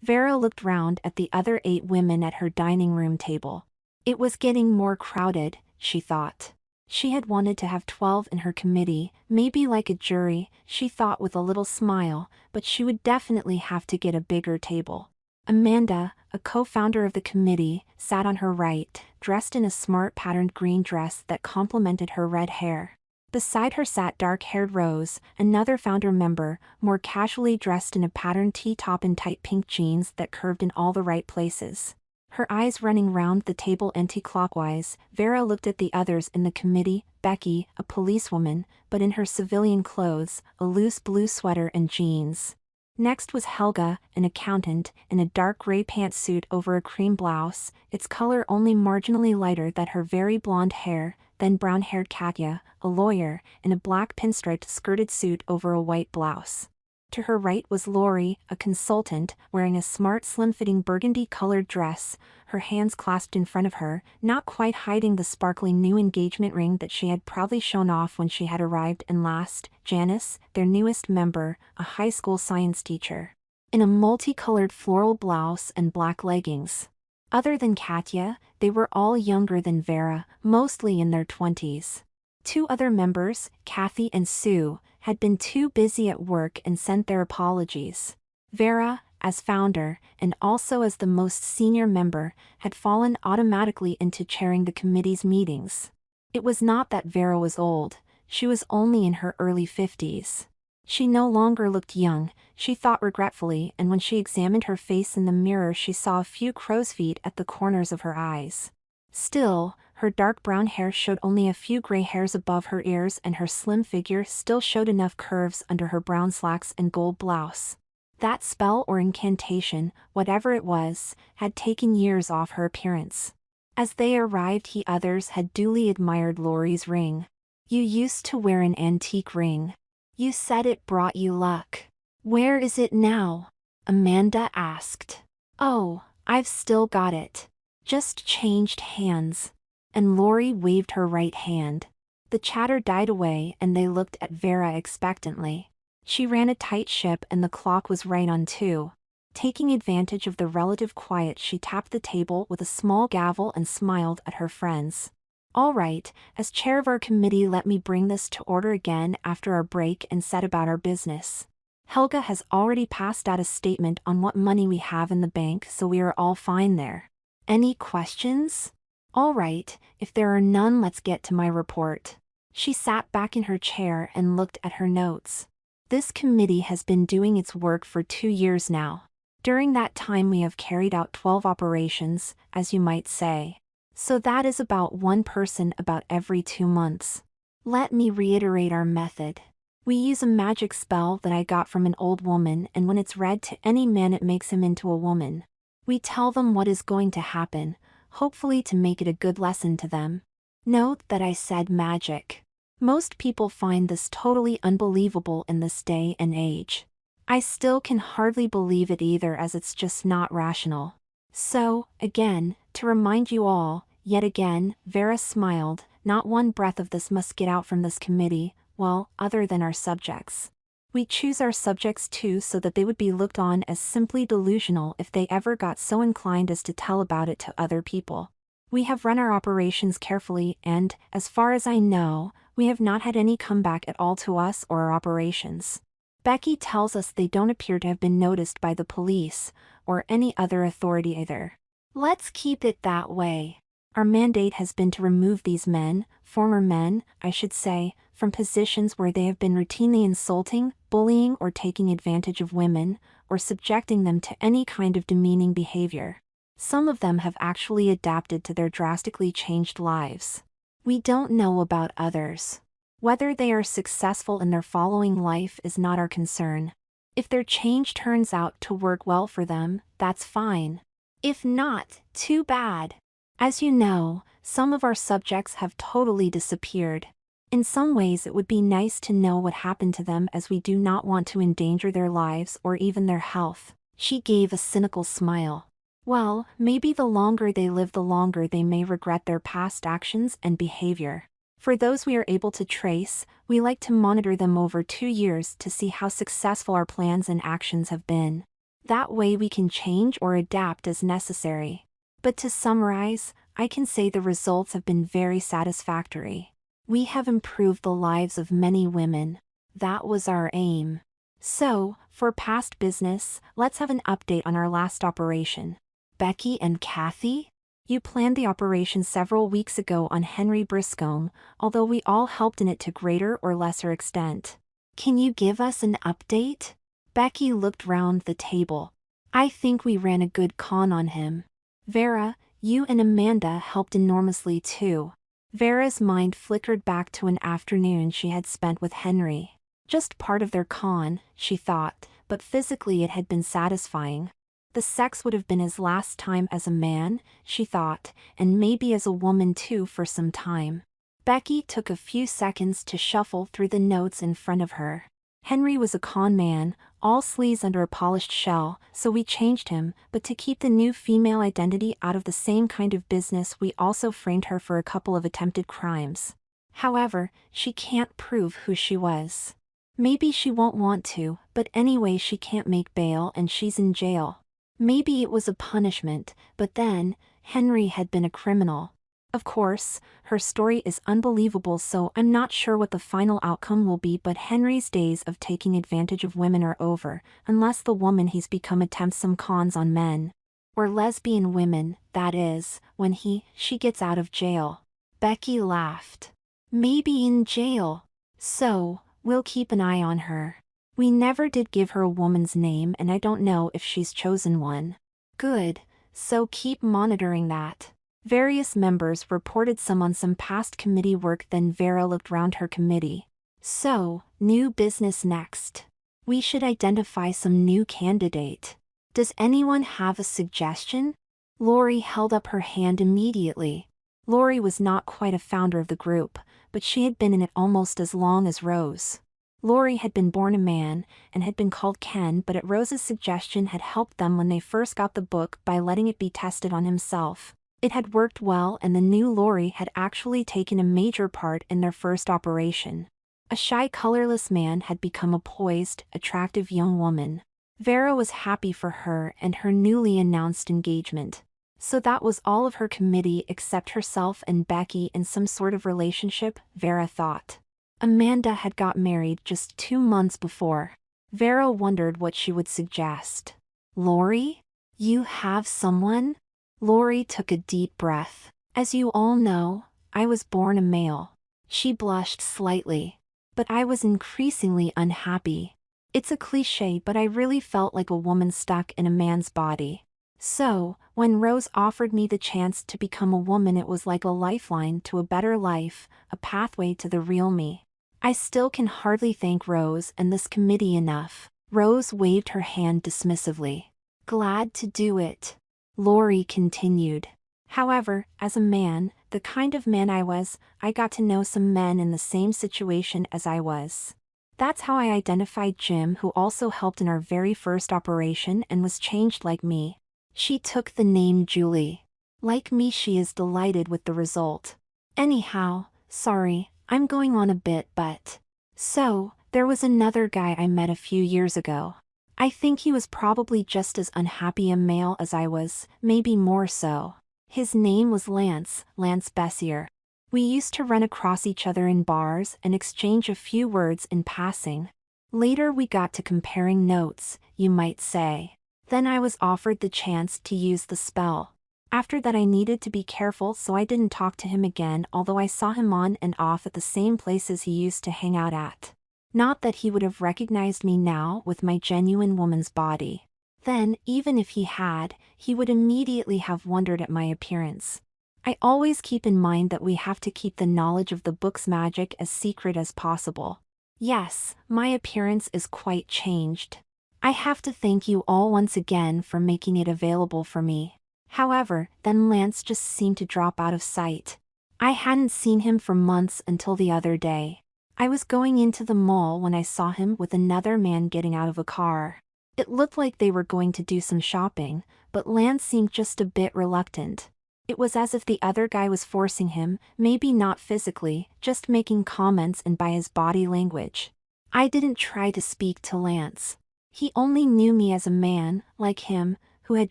Vera looked round at the other 8 women at her dining room table. It was getting more crowded, she thought. She had wanted to have 12 in her committee, maybe like a jury, she thought with a little smile, but she would definitely have to get a bigger table. Amanda, a co-founder of the committee, sat on her right, dressed in a smart patterned green dress that complemented her red hair. Beside her sat dark-haired Rose, another founder member, more casually dressed in a patterned T-top and tight pink jeans that curved in all the right places. Her eyes running round the table anti-clockwise, Vera looked at the others in the committee, Becky, a policewoman, but in her civilian clothes, a loose blue sweater and jeans. Next was Helga, an accountant, in a dark gray pantsuit over a cream blouse, its color only marginally lighter than her very blonde hair, then brown-haired Katya, a lawyer, in a black pinstriped skirted suit over a white blouse. To her right was Lori, a consultant, wearing a smart slim-fitting burgundy-colored dress, her hands clasped in front of her, not quite hiding the sparkling new engagement ring that she had proudly shown off when she had arrived, and last, Janice, their newest member, a high school science teacher, in a multicolored floral blouse and black leggings. Other than Katya, they were all younger than Vera, mostly in their 20s. 2 other members, Kathy and Sue, had been too busy at work and sent their apologies. Vera, as founder, and also as the most senior member, had fallen automatically into chairing the committee's meetings. It was not that Vera was old, she was only in her early 50s. She no longer looked young, she thought regretfully, and when she examined her face in the mirror she saw a few crow's feet at the corners of her eyes. Still, her dark brown hair showed only a few gray hairs above her ears, and her slim figure still showed enough curves under her brown slacks and gold blouse. That spell or incantation, whatever it was, had taken years off her appearance. As they arrived, the others had duly admired Lori's ring. "You used to wear an antique ring. You said it brought you luck. Where is it now?" Amanda asked. "Oh, I've still got it. Just changed hands." And Lori waved her right hand. The chatter died away and they looked at Vera expectantly. She ran a tight ship and the clock was right on 2. Taking advantage of the relative quiet, she tapped the table with a small gavel and smiled at her friends. "All right, as chair of our committee, let me bring this to order again after our break and set about our business. Helga has already passed out a statement on what money we have in the bank, so we are all fine there. Any questions? All right, if there are none, let's get to my report." She sat back in her chair and looked at her notes. This committee has been doing its work for 2 years now. During that time we have carried out 12 operations, as you might say. So that is about 1 person about every 2 months. Let me reiterate our method. We use a magic spell that I got from an old woman, and when it's read to any man it makes him into a woman. We tell them what is going to happen, hopefully to make it a good lesson to them. Note that I said magic. Most people find this totally unbelievable in this day and age. I still can hardly believe it either, as it's just not rational. So, again, to remind you all, yet again, Vera smiled, not one breath of this must get out from this committee, well, other than our subjects. We choose our subjects too so that they would be looked on as simply delusional if they ever got so inclined as to tell about it to other people. We have run our operations carefully and, as far as I know, we have not had any comeback at all to us or our operations. Becky tells us they don't appear to have been noticed by the police, or any other authority either. Let's keep it that way. Our mandate has been to remove these men, former men, I should say, from positions where they have been routinely insulting, bullying or taking advantage of women, or subjecting them to any kind of demeaning behavior. Some of them have actually adapted to their drastically changed lives. We don't know about others. Whether they are successful in their following life is not our concern. If their change turns out to work well for them, that's fine. If not, too bad. As you know, some of our subjects have totally disappeared. In some ways it would be nice to know what happened to them, as we do not want to endanger their lives or even their health." She gave a cynical smile. "Well, maybe the longer they live the longer they may regret their past actions and behavior. For those we are able to trace, we like to monitor them over 2 years to see how successful our plans and actions have been. That way we can change or adapt as necessary. But to summarize, I can say the results have been very satisfactory. We have improved the lives of many women. That was our aim. So, for past business, let's have an update on our last operation. Becky and Kathy? You planned the operation several weeks ago on Henry Briscombe, although we all helped in it to greater or lesser extent. Can you give us an update? Becky looked round the table. I think we ran a good con on him. Vera, you and Amanda helped enormously too. Vera's mind flickered back to an afternoon she had spent with Henry. Just part of their con, she thought, but physically it had been satisfying. The sex would have been his last time as a man, she thought, and maybe as a woman too for some time. Becky took a few seconds to shuffle through the notes in front of her. Henry was a con man, all sleaze under a polished shell, so we changed him, but to keep the new female identity out of the same kind of business we also framed her for a couple of attempted crimes. However, she can't prove who she was. Maybe she won't want to, but anyway she can't make bail and she's in jail. Maybe it was a punishment, but then, Henry had been a criminal. Of course, her story is unbelievable, so I'm not sure what the final outcome will be, but Henry's days of taking advantage of women are over, unless the woman he's become attempts some cons on men. Or lesbian women, that is, when she gets out of jail. Becky laughed. Maybe in jail. So, we'll keep an eye on her. We never did give her a woman's name and I don't know if she's chosen one. Good, so keep monitoring that. Various members reported some on some past committee work, then Vera looked round her committee. So, new business next. We should identify some new candidate. Does anyone have a suggestion? Lori held up her hand immediately. Lori was not quite a founder of the group, but she had been in it almost as long as Rose. Lori had been born a man, and had been called Ken, but at Rose's suggestion had helped them when they first got the book by letting it be tested on himself. It had worked well and the new Lori had actually taken a major part in their first operation. A shy colorless man had become a poised, attractive young woman. Vera was happy for her and her newly announced engagement. So that was all of her committee except herself and Becky in some sort of relationship, Vera thought. Amanda had got married just 2 months before. Vera wondered what she would suggest. Lori? You have someone? Lori took a deep breath. As you all know, I was born a male. She blushed slightly. But I was increasingly unhappy. It's a cliché, but I really felt like a woman stuck in a man's body. So, when Rose offered me the chance to become a woman, it was like a lifeline to a better life, a pathway to the real me. I still can hardly thank Rose and this committee enough. Rose waved her hand dismissively. Glad to do it. Lori continued. However, as a man, the kind of man I was, I got to know some men in the same situation as I was. That's how I identified Jim, who also helped in our very first operation and was changed like me. She took the name Julie. Like me, she is delighted with the result. Anyhow, sorry, I'm going on a bit, but... So, there was another guy I met a few years ago. I think he was probably just as unhappy a male as I was, maybe more so. His name was Lance Bessier. We used to run across each other in bars and exchange a few words in passing. Later we got to comparing notes, you might say. Then I was offered the chance to use the spell. After that I needed to be careful, so I didn't talk to him again, although I saw him on and off at the same places he used to hang out at. Not that he would have recognized me now with my genuine woman's body. Then, even if he had, he would immediately have wondered at my appearance. I always keep in mind that we have to keep the knowledge of the book's magic as secret as possible. Yes, my appearance is quite changed. I have to thank you all once again for making it available for me. However, then Lance just seemed to drop out of sight. I hadn't seen him for months until the other day. I was going into the mall when I saw him with another man getting out of a car. It looked like they were going to do some shopping, but Lance seemed just a bit reluctant. It was as if the other guy was forcing him, maybe not physically, just making comments and by his body language. I didn't try to speak to Lance. He only knew me as a man, like him, who had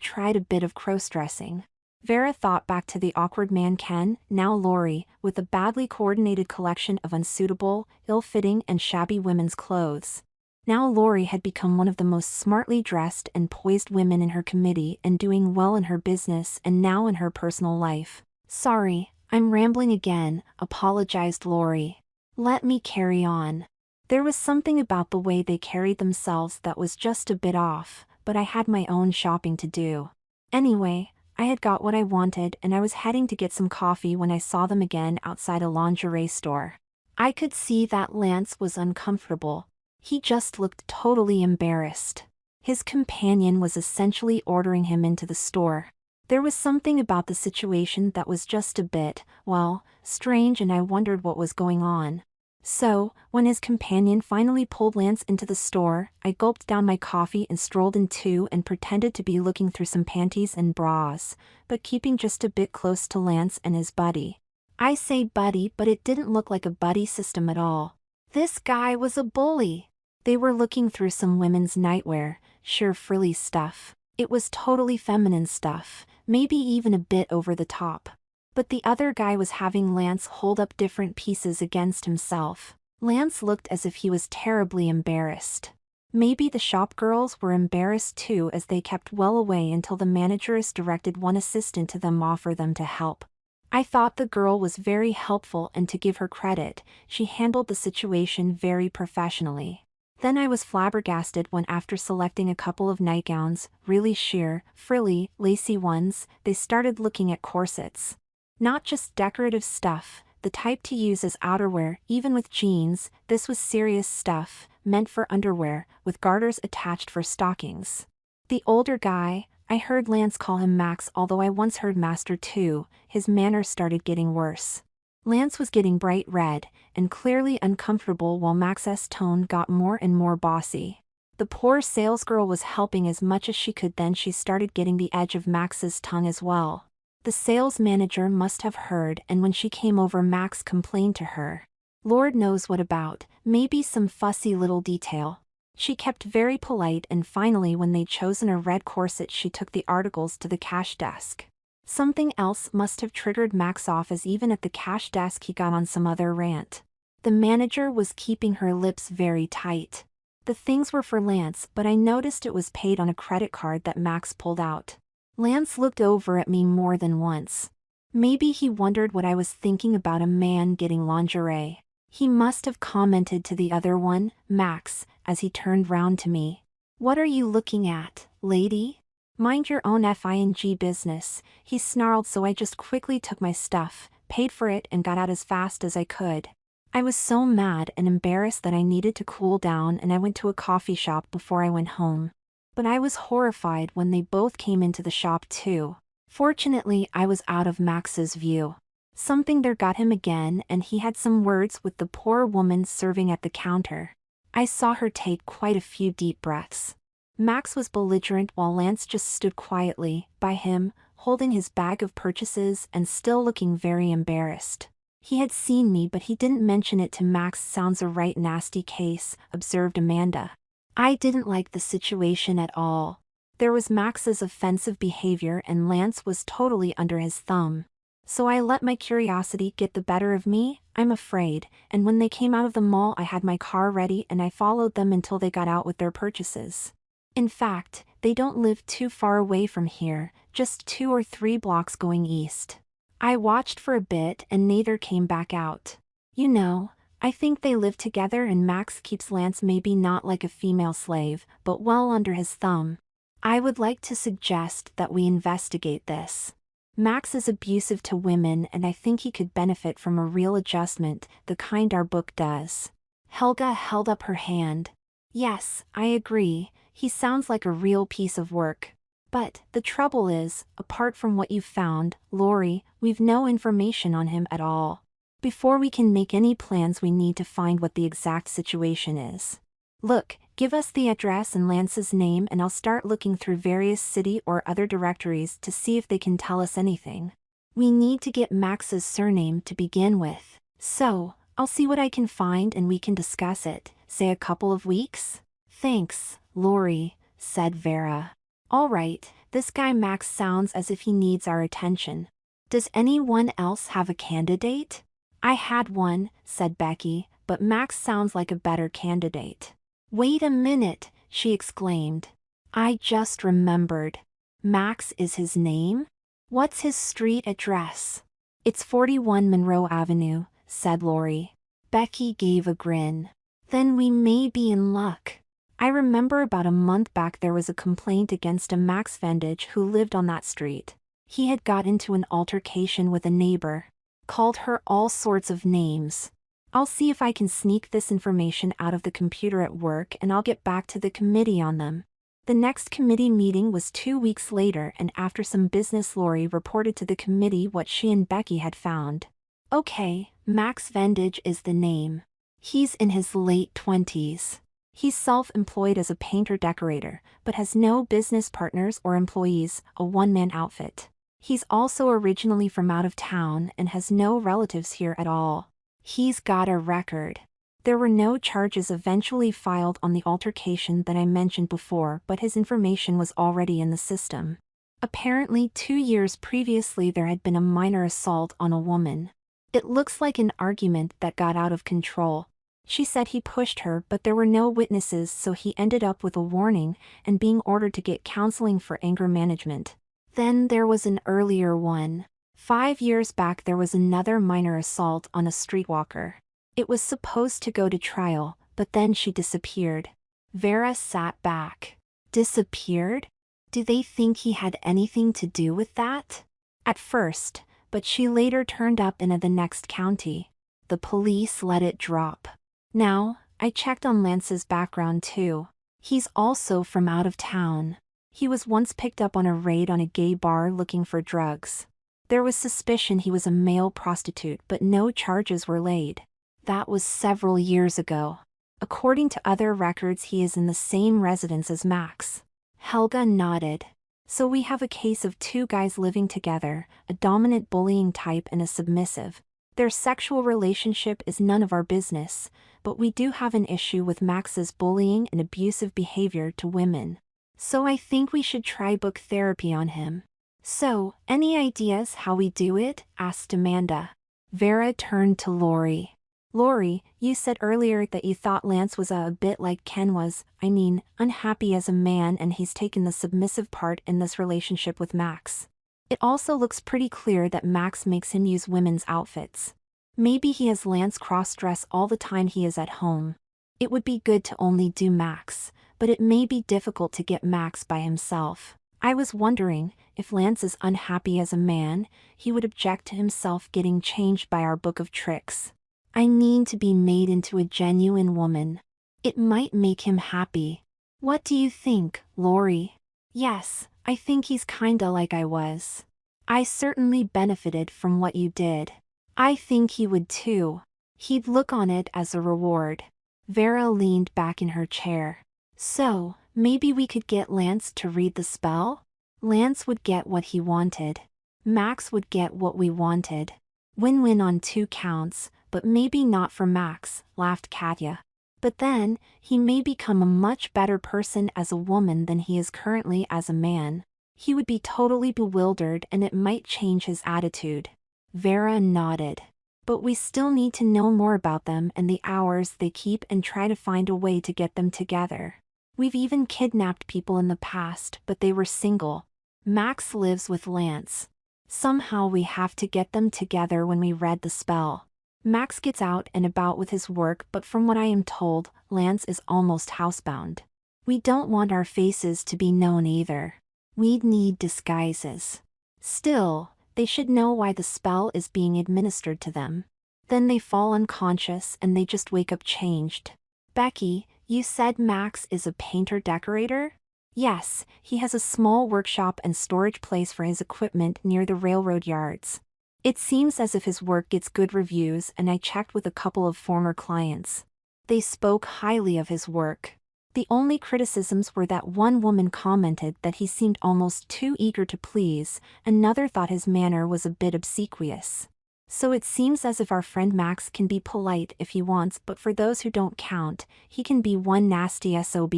tried a bit of crossdressing. Vera thought back to the awkward man Ken, now Lori, with a badly coordinated collection of unsuitable, ill-fitting and shabby women's clothes. Now Lori had become one of the most smartly dressed and poised women in her committee and doing well in her business and now in her personal life. "Sorry, I'm rambling again," apologized Lori. "Let me carry on." There was something about the way they carried themselves that was just a bit off, but I had my own shopping to do. Anyway, I had got what I wanted and I was heading to get some coffee when I saw them again outside a lingerie store. I could see that Lance was uncomfortable. He just looked totally embarrassed. His companion was essentially ordering him into the store. There was something about the situation that was just a bit, well, strange, and I wondered what was going on. So, when his companion finally pulled Lance into the store, I gulped down my coffee and strolled in too and pretended to be looking through some panties and bras, but keeping just a bit close to Lance and his buddy. I say buddy, but it didn't look like a buddy system at all. This guy was a bully. They were looking through some women's nightwear, sheer frilly stuff. It was totally feminine stuff, maybe even a bit over the top. But the other guy was having Lance hold up different pieces against himself. Lance looked as if he was terribly embarrassed. Maybe the shop girls were embarrassed too, as they kept well away until the manageress directed one assistant to them offer them to help. I thought the girl was very helpful, and to give her credit, she handled the situation very professionally. Then I was flabbergasted when, after selecting a couple of nightgowns, really sheer, frilly, lacy ones, they started looking at corsets. Not just decorative stuff, the type to use as outerwear, even with jeans. This was serious stuff, meant for underwear, with garters attached for stockings. The older guy, I heard Lance call him Max, although I once heard Master too, his manner started getting worse. Lance was getting bright red, and clearly uncomfortable, while Max's tone got more and more bossy. The poor salesgirl was helping as much as she could, then she started getting the edge of Max's tongue as well. The sales manager must have heard, and when she came over, Max complained to her. Lord knows what about, maybe some fussy little detail. She kept very polite, and finally, when they'd chosen a red corset, she took the articles to the cash desk. Something else must have triggered Max off, as even at the cash desk he got on some other rant. The manager was keeping her lips very tight. The things were for Lance, but I noticed it was paid on a credit card that Max pulled out. Lance looked over at me more than once. Maybe he wondered what I was thinking about a man getting lingerie. He must have commented to the other one, Max, as he turned round to me. "What are you looking at, lady? Mind your own f***ing business," he snarled, so I just quickly took my stuff, paid for it, and got out as fast as I could. I was so mad and embarrassed that I needed to cool down, and I went to a coffee shop before I went home. But I was horrified when they both came into the shop too. Fortunately, I was out of Max's view. Something there got him again, and he had some words with the poor woman serving at the counter. I saw her take quite a few deep breaths. Max was belligerent, while Lance just stood quietly by him, holding his bag of purchases and still looking very embarrassed. He had seen me, but he didn't mention it to Max. "Sounds a right nasty case," observed Amanda. I didn't like the situation at all. There was Max's offensive behavior, and Lance was totally under his thumb. So I let my curiosity get the better of me, I'm afraid, and when they came out of the mall, I had my car ready and I followed them until they got out with their purchases. In fact, they don't live too far away from here, just 2 or 3 blocks going east. I watched for a bit and neither came back out. You know, I think they live together, and Max keeps Lance maybe not like a female slave, but well under his thumb. I would like to suggest that we investigate this. Max is abusive to women, and I think he could benefit from a real adjustment, the kind our book does. Helga held up her hand. Yes, I agree, he sounds like a real piece of work. But the trouble is, apart from what you've found, Lori, we've no information on him at all. Before we can make any plans, we need to find what the exact situation is. Look, give us the address and Lance's name, and I'll start looking through various city or other directories to see if they can tell us anything. We need to get Max's surname to begin with. So, I'll see what I can find and we can discuss it, say a couple of weeks? Thanks, Lori, said Vera. All right, this guy Max sounds as if he needs our attention. Does anyone else have a candidate? I had one, said Becky, but Max sounds like a better candidate. Wait a minute, she exclaimed. I just remembered. Max is his name? What's his street address? It's 41 Monroe Avenue, said Lori. Becky gave a grin. Then we may be in luck. I remember about a month back there was a complaint against a Max Vendage who lived on that street. He had got into an altercation with a neighbor. Called her all sorts of names. I'll see if I can sneak this information out of the computer at work and I'll get back to the committee on them. The next committee meeting was 2 weeks later, and after some business Lori reported to the committee what she and Becky had found. Okay, Max Vendage is the name. He's in his late 20s. He's self-employed as a painter-decorator, but has no business partners or employees, a one-man outfit. He's also originally from out of town and has no relatives here at all. He's got a record. There were no charges eventually filed on the altercation that I mentioned before, but his information was already in the system. Apparently 2 years previously there had been a minor assault on a woman. It looks like an argument that got out of control. She said he pushed her, but there were no witnesses, so he ended up with a warning and being ordered to get counseling for anger management. Then there was an earlier one. 5 years back there was another minor assault on a streetwalker. It was supposed to go to trial, but then she disappeared. Vera sat back. Disappeared? Do they think he had anything to do with that? At first, but she later turned up in the next county. The police let it drop. Now, I checked on Lance's background too. He's also from out of town. He was once picked up on a raid on a gay bar looking for drugs. There was suspicion he was a male prostitute, but no charges were laid. That was several years ago. According to other records, he is in the same residence as Max. Helga nodded. So we have a case of 2 guys living together, a dominant bullying type and a submissive. Their sexual relationship is none of our business, but we do have an issue with Max's bullying and abusive behavior to women. So I think we should try book therapy on him. So, any ideas how we do it? Asked Amanda. Vera turned to Lori. Lori, you said earlier that you thought Lance was a bit like Ken was, unhappy as a man, and he's taken the submissive part in this relationship with Max. It also looks pretty clear that Max makes him use women's outfits. Maybe he has Lance cross-dress all the time he is at home. It would be good to only do Max, but it may be difficult to get Max by himself. I was wondering, if Lance is unhappy as a man, he would object to himself getting changed by our book of tricks. I need to be made into a genuine woman. It might make him happy. What do you think, Lori? Yes, I think he's kinda like I was. I certainly benefited from what you did. I think he would too. He'd look on it as a reward. Vera leaned back in her chair. So, maybe we could get Lance to read the spell? Lance would get what he wanted. Max would get what we wanted. Win-win on 2 counts, but maybe not for Max, laughed Katya. But then, he may become a much better person as a woman than he is currently as a man. He would be totally bewildered and it might change his attitude. Vera nodded. But we still need to know more about them and the hours they keep and try to find a way to get them together. We've even kidnapped people in the past, but they were single. Max lives with Lance. Somehow we have to get them together when we read the spell. Max gets out and about with his work, but from what I am told, Lance is almost housebound. We don't want our faces to be known either. We'd need disguises. Still, they should know why the spell is being administered to them. Then they fall unconscious and they just wake up changed. Becky, you said Max is a painter-decorator? Yes, he has a small workshop and storage place for his equipment near the railroad yards. It seems as if his work gets good reviews, and I checked with a couple of former clients. They spoke highly of his work. The only criticisms were that one woman commented that he seemed almost too eager to please, another thought his manner was a bit obsequious. So it seems as if our friend Max can be polite if he wants, but for those who don't count, he can be one nasty SOB.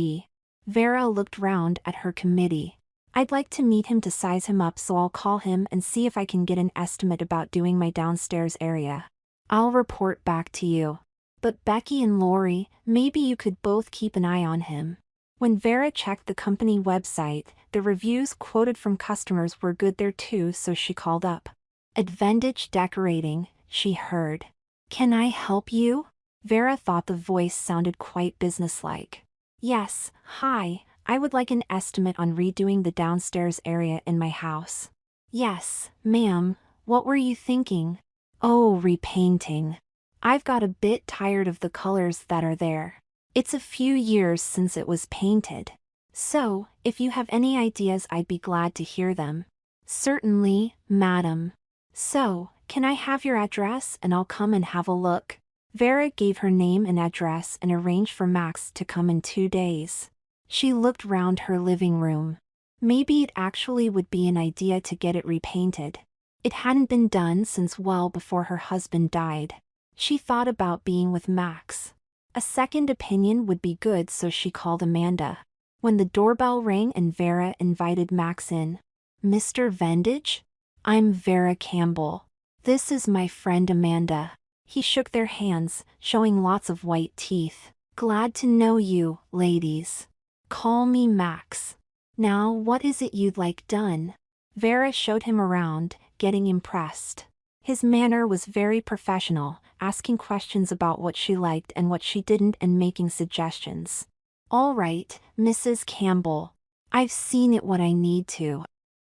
Vera looked round at her committee. I'd like to meet him to size him up, so I'll call him and see if I can get an estimate about doing my downstairs area. I'll report back to you. But Becky and Lori, maybe you could both keep an eye on him. When Vera checked the company website, the reviews quoted from customers were good there too, so she called up. Advantage Decorating, she heard. Can I help you? Vera thought the voice sounded quite businesslike. Yes, hi, I would like an estimate on redoing the downstairs area in my house. Yes, ma'am, what were you thinking? Oh, repainting. I've got a bit tired of the colors that are there. It's a few years since it was painted. So, if you have any ideas, I'd be glad to hear them. Certainly, madam. So, can I have your address and I'll come and have a look? Vera gave her name and address and arranged for Max to come in 2 days. She looked round her living room. Maybe it actually would be an idea to get it repainted. It hadn't been done since well before her husband died. She thought about being with Max. A second opinion would be good, so she called Amanda. When the doorbell rang and Vera invited Max in. Mr. Vendage? I'm Vera Campbell. This is my friend Amanda. He shook their hands, showing lots of white teeth. Glad to know you, ladies. Call me Max. Now, what is it you'd like done? Vera showed him around, getting impressed. His manner was very professional, asking questions about what she liked and what she didn't and making suggestions. All right, Mrs. Campbell. I've seen it what I need to.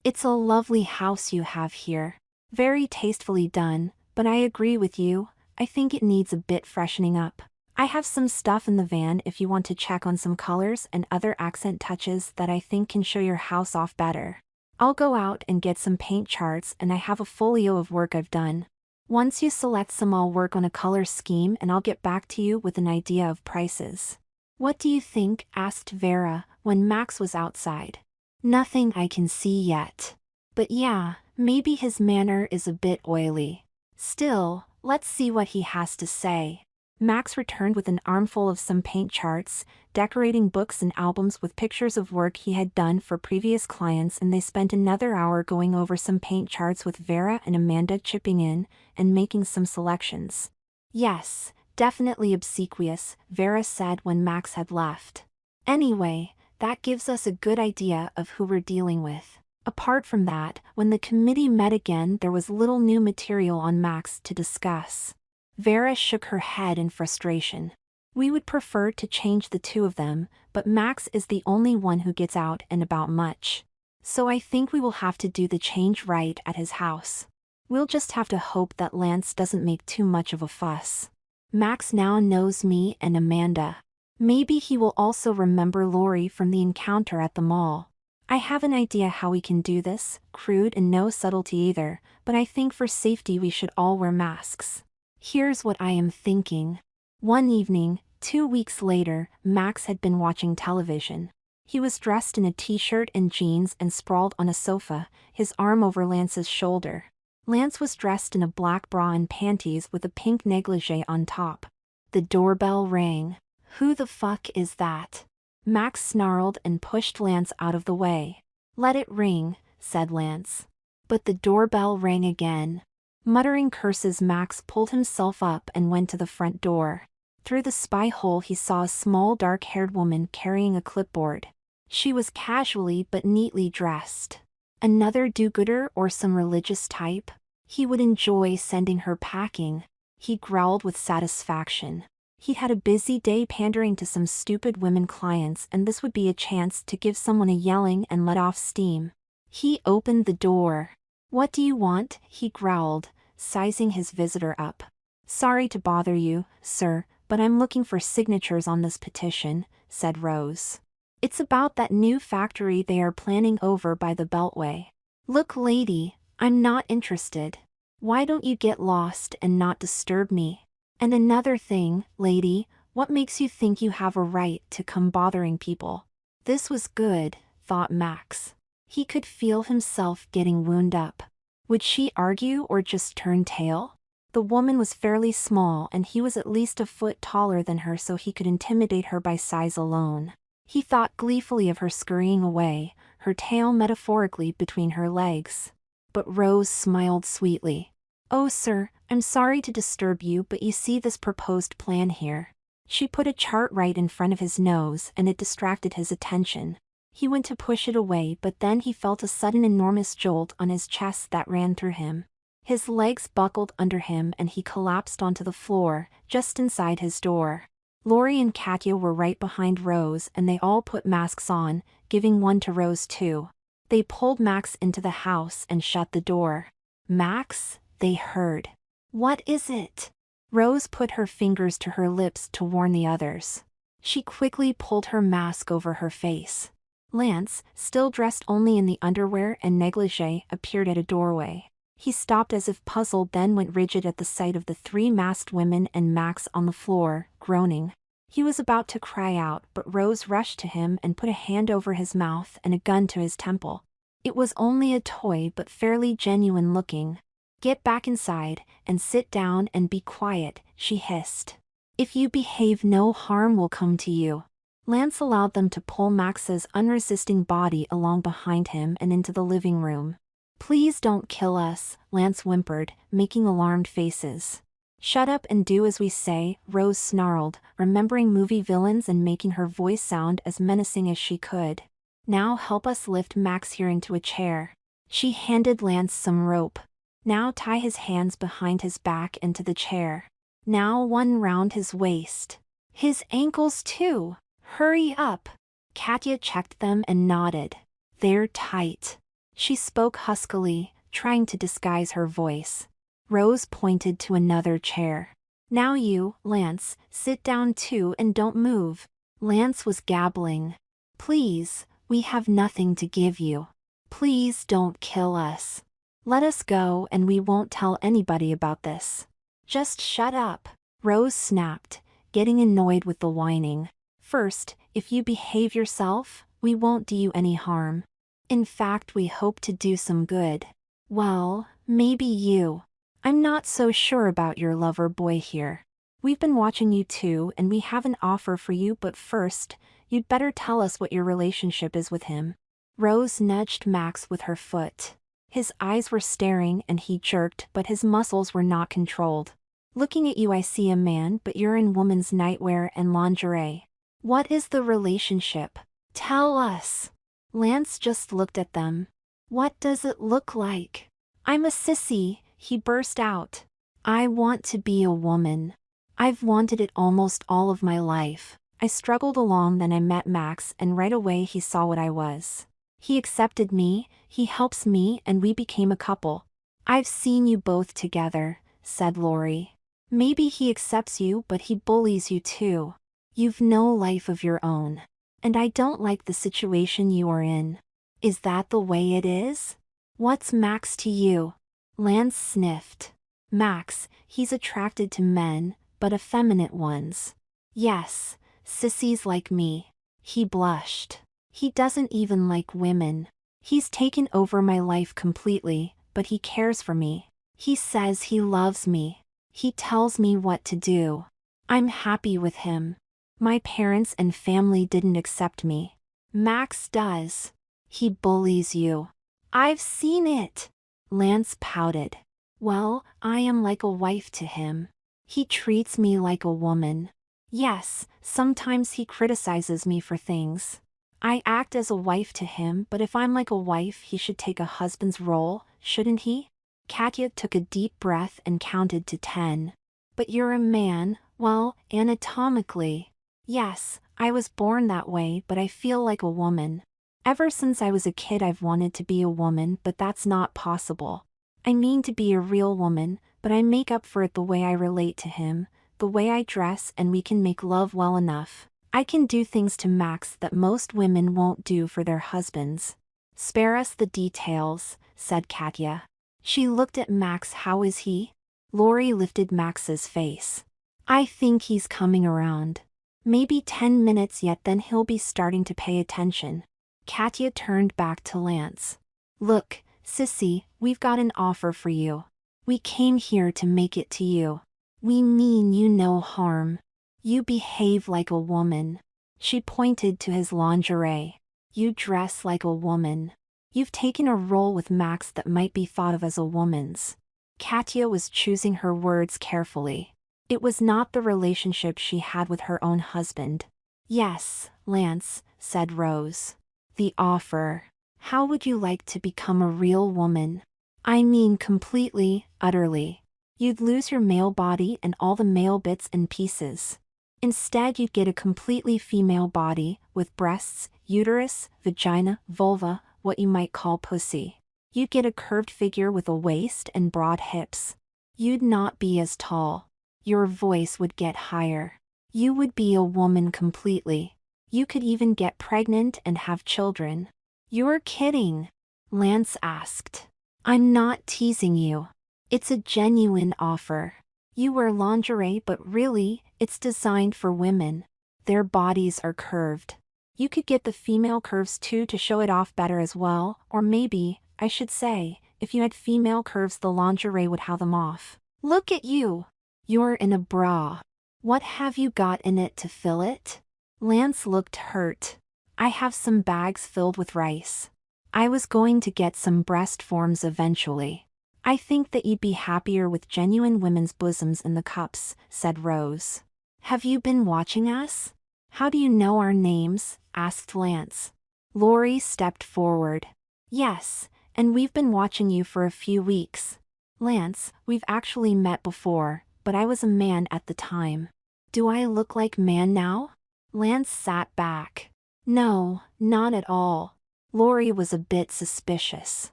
It's a lovely house you have here. Very tastefully done, but I agree with you, I think it needs a bit freshening up. I have some stuff in the van if you want to check on some colors and other accent touches that I think can show your house off better. I'll go out and get some paint charts, and I have a folio of work I've done. Once you select some, I'll work on a color scheme and I'll get back to you with an idea of prices. What do you think? Asked Vera, when Max was outside. Nothing I can see yet. But yeah, maybe his manner is a bit oily. Still, let's see what he has to say. Max returned with an armful of some paint charts, decorating books and albums with pictures of work he had done for previous clients, and they spent another hour going over some paint charts with Vera and Amanda chipping in and making some selections. Yes, definitely obsequious, Vera said when Max had left. Anyway, that gives us a good idea of who we're dealing with. Apart from that, when the committee met again, there was little new material on Max to discuss. Vera shook her head in frustration. We would prefer to change the two of them, but Max is the only one who gets out and about much. So I think we will have to do the change right at his house. We'll just have to hope that Lance doesn't make too much of a fuss. Max now knows me and Amanda. Maybe he will also remember Lori from the encounter at the mall. I have an idea how we can do this, crude and no subtlety either, but I think for safety we should all wear masks. Here's what I am thinking. One evening, 2 weeks later, Max had been watching television. He was dressed in a t-shirt and jeans and sprawled on a sofa, his arm over Lance's shoulder. Lance was dressed in a black bra and panties with a pink negligee on top. The doorbell rang. Who the fuck is that? Max snarled and pushed Lance out of the way. Let it ring, said Lance. But the doorbell rang again. Muttering curses, Max pulled himself up and went to the front door. Through the spy hole he saw a small dark-haired woman carrying a clipboard. She was casually but neatly dressed. Another do-gooder or some religious type? He would enjoy sending her packing. He growled with satisfaction. He had a busy day pandering to some stupid women clients, and this would be a chance to give someone a yelling and let off steam. He opened the door. What do you want? He growled, sizing his visitor up. Sorry to bother you, sir, but I'm looking for signatures on this petition, said Rose. It's about that new factory they are planning over by the Beltway. Look, lady, I'm not interested. Why don't you get lost and not disturb me? And another thing, lady, what makes you think you have a right to come bothering people? This was good, thought Max. He could feel himself getting wound up. Would she argue or just turn tail? The woman was fairly small and he was at least a foot taller than her, so he could intimidate her by size alone. He thought gleefully of her scurrying away, her tail metaphorically between her legs. But Rose smiled sweetly. "Oh sir, I'm sorry to disturb you, but you see this proposed plan here." She put a chart right in front of his nose and it distracted his attention. He went to push it away, but then he felt a sudden enormous jolt on his chest that ran through him. His legs buckled under him and he collapsed onto the floor, just inside his door. Lori and Katya were right behind Rose and they all put masks on, giving one to Rose too. They pulled Max into the house and shut the door. "Max?" they heard. "What is it?" Rose put her fingers to her lips to warn the others. She quickly pulled her mask over her face. Lance, still dressed only in the underwear and negligee, appeared at a doorway. He stopped as if puzzled, then went rigid at the sight of the three masked women and Max on the floor, groaning. He was about to cry out, but Rose rushed to him and put a hand over his mouth and a gun to his temple. It was only a toy but fairly genuine looking. "Get back inside, and sit down and be quiet," she hissed. "If you behave, no harm will come to you." Lance allowed them to pull Max's unresisting body along behind him and into the living room. "Please don't kill us," Lance whimpered, making alarmed faces. "Shut up and do as we say," Rose snarled, remembering movie villains and making her voice sound as menacing as she could. "Now help us lift Max here into a chair." She handed Lance some rope. "Now tie his hands behind his back into the chair. Now one round his waist. His ankles too. Hurry up." Katya checked them and nodded. "They're tight." She spoke huskily, trying to disguise her voice. Rose pointed to another chair. "Now you, Lance, sit down too and don't move." Lance was gabbling. "Please, we have nothing to give you. Please don't kill us. Let us go and we won't tell anybody about this." "Just shut up," Rose snapped, getting annoyed with the whining. "First, if you behave yourself, we won't do you any harm. In fact, we hope to do some good." "Well, maybe you. I'm not so sure about your lover boy here. We've been watching you too and we have an offer for you, but first, you'd better tell us what your relationship is with him." Rose nudged Max with her foot. His eyes were staring and he jerked, but his muscles were not controlled. "Looking at you, I see a man, but you're in woman's nightwear and lingerie. What is the relationship? Tell us." Lance just looked at them. "What does it look like?" "I'm a sissy," he burst out. "I want to be a woman. I've wanted it almost all of my life. I struggled along, then I met Max and right away he saw what I was. He accepted me, he helps me, and we became a couple." "I've seen you both together," said Lori. "Maybe he accepts you, but he bullies you too. You've no life of your own. And I don't like the situation you are in." "Is that the way it is? What's Max to you?" Lance sniffed. "Max, he's attracted to men, but effeminate ones. Yes, sissies like me." He blushed. "He doesn't even like women. He's taken over my life completely, but he cares for me. He says he loves me. He tells me what to do. I'm happy with him. My parents and family didn't accept me. Max does. He bullies you." "I've seen it." Lance pouted. "Well, I am like a wife to him. He treats me like a woman. Yes, sometimes he criticizes me for things. I act as a wife to him, but if I'm like a wife, he should take a husband's role, shouldn't he?" Katya took a deep breath and counted to 10. "But you're a man, well, anatomically." "Yes, I was born that way, but I feel like a woman. Ever since I was a kid I've wanted to be a woman, but that's not possible. I mean to be a real woman, but I make up for it the way I relate to him, the way I dress, and we can make love well enough. I can do things to Max that most women won't do for their husbands." "Spare us the details," said Katya. She looked at Max. "How is he?" Lori lifted Max's face. "I think he's coming around. Maybe 10 minutes yet, then he'll be starting to pay attention." Katya turned back to Lance. "Look, sissy, we've got an offer for you. We came here to make it to you. We mean you no harm. You behave like a woman. She pointed to his lingerie. You dress like a woman. You've taken a role with Max that might be thought of as a woman's. Katya was choosing her words carefully. It was not the relationship she had with her own husband. Yes, Lance, said Rose. The offer. How would you like to become a real woman? I mean completely, utterly. You'd lose your male body and all the male bits and pieces. Instead, you'd get a completely female body, with breasts, uterus, vagina, vulva, what you might call pussy. You'd get a curved figure with a waist and broad hips. You'd not be as tall. Your voice would get higher. You would be a woman completely. You could even get pregnant and have children. You're kidding? Lance asked. I'm not teasing you. It's a genuine offer. You wear lingerie, but really, it's designed for women. Their bodies are curved. You could get the female curves too to show it off better as well, or maybe, I should say, if you had female curves, the lingerie would have them off. Look at you. You're in a bra. What have you got in it to fill it? Lance looked hurt. I have some bags filled with rice. I was going to get some breast forms eventually. I think that you'd be happier with genuine women's bosoms in the cups, said Rose. Have you been watching us? How do you know our names? Asked Lance. Lori stepped forward. Yes, and we've been watching you for a few weeks. Lance, we've actually met before, but I was a man at the time. Do I look like man now? Lance sat back. No, not at all. Lori was a bit suspicious.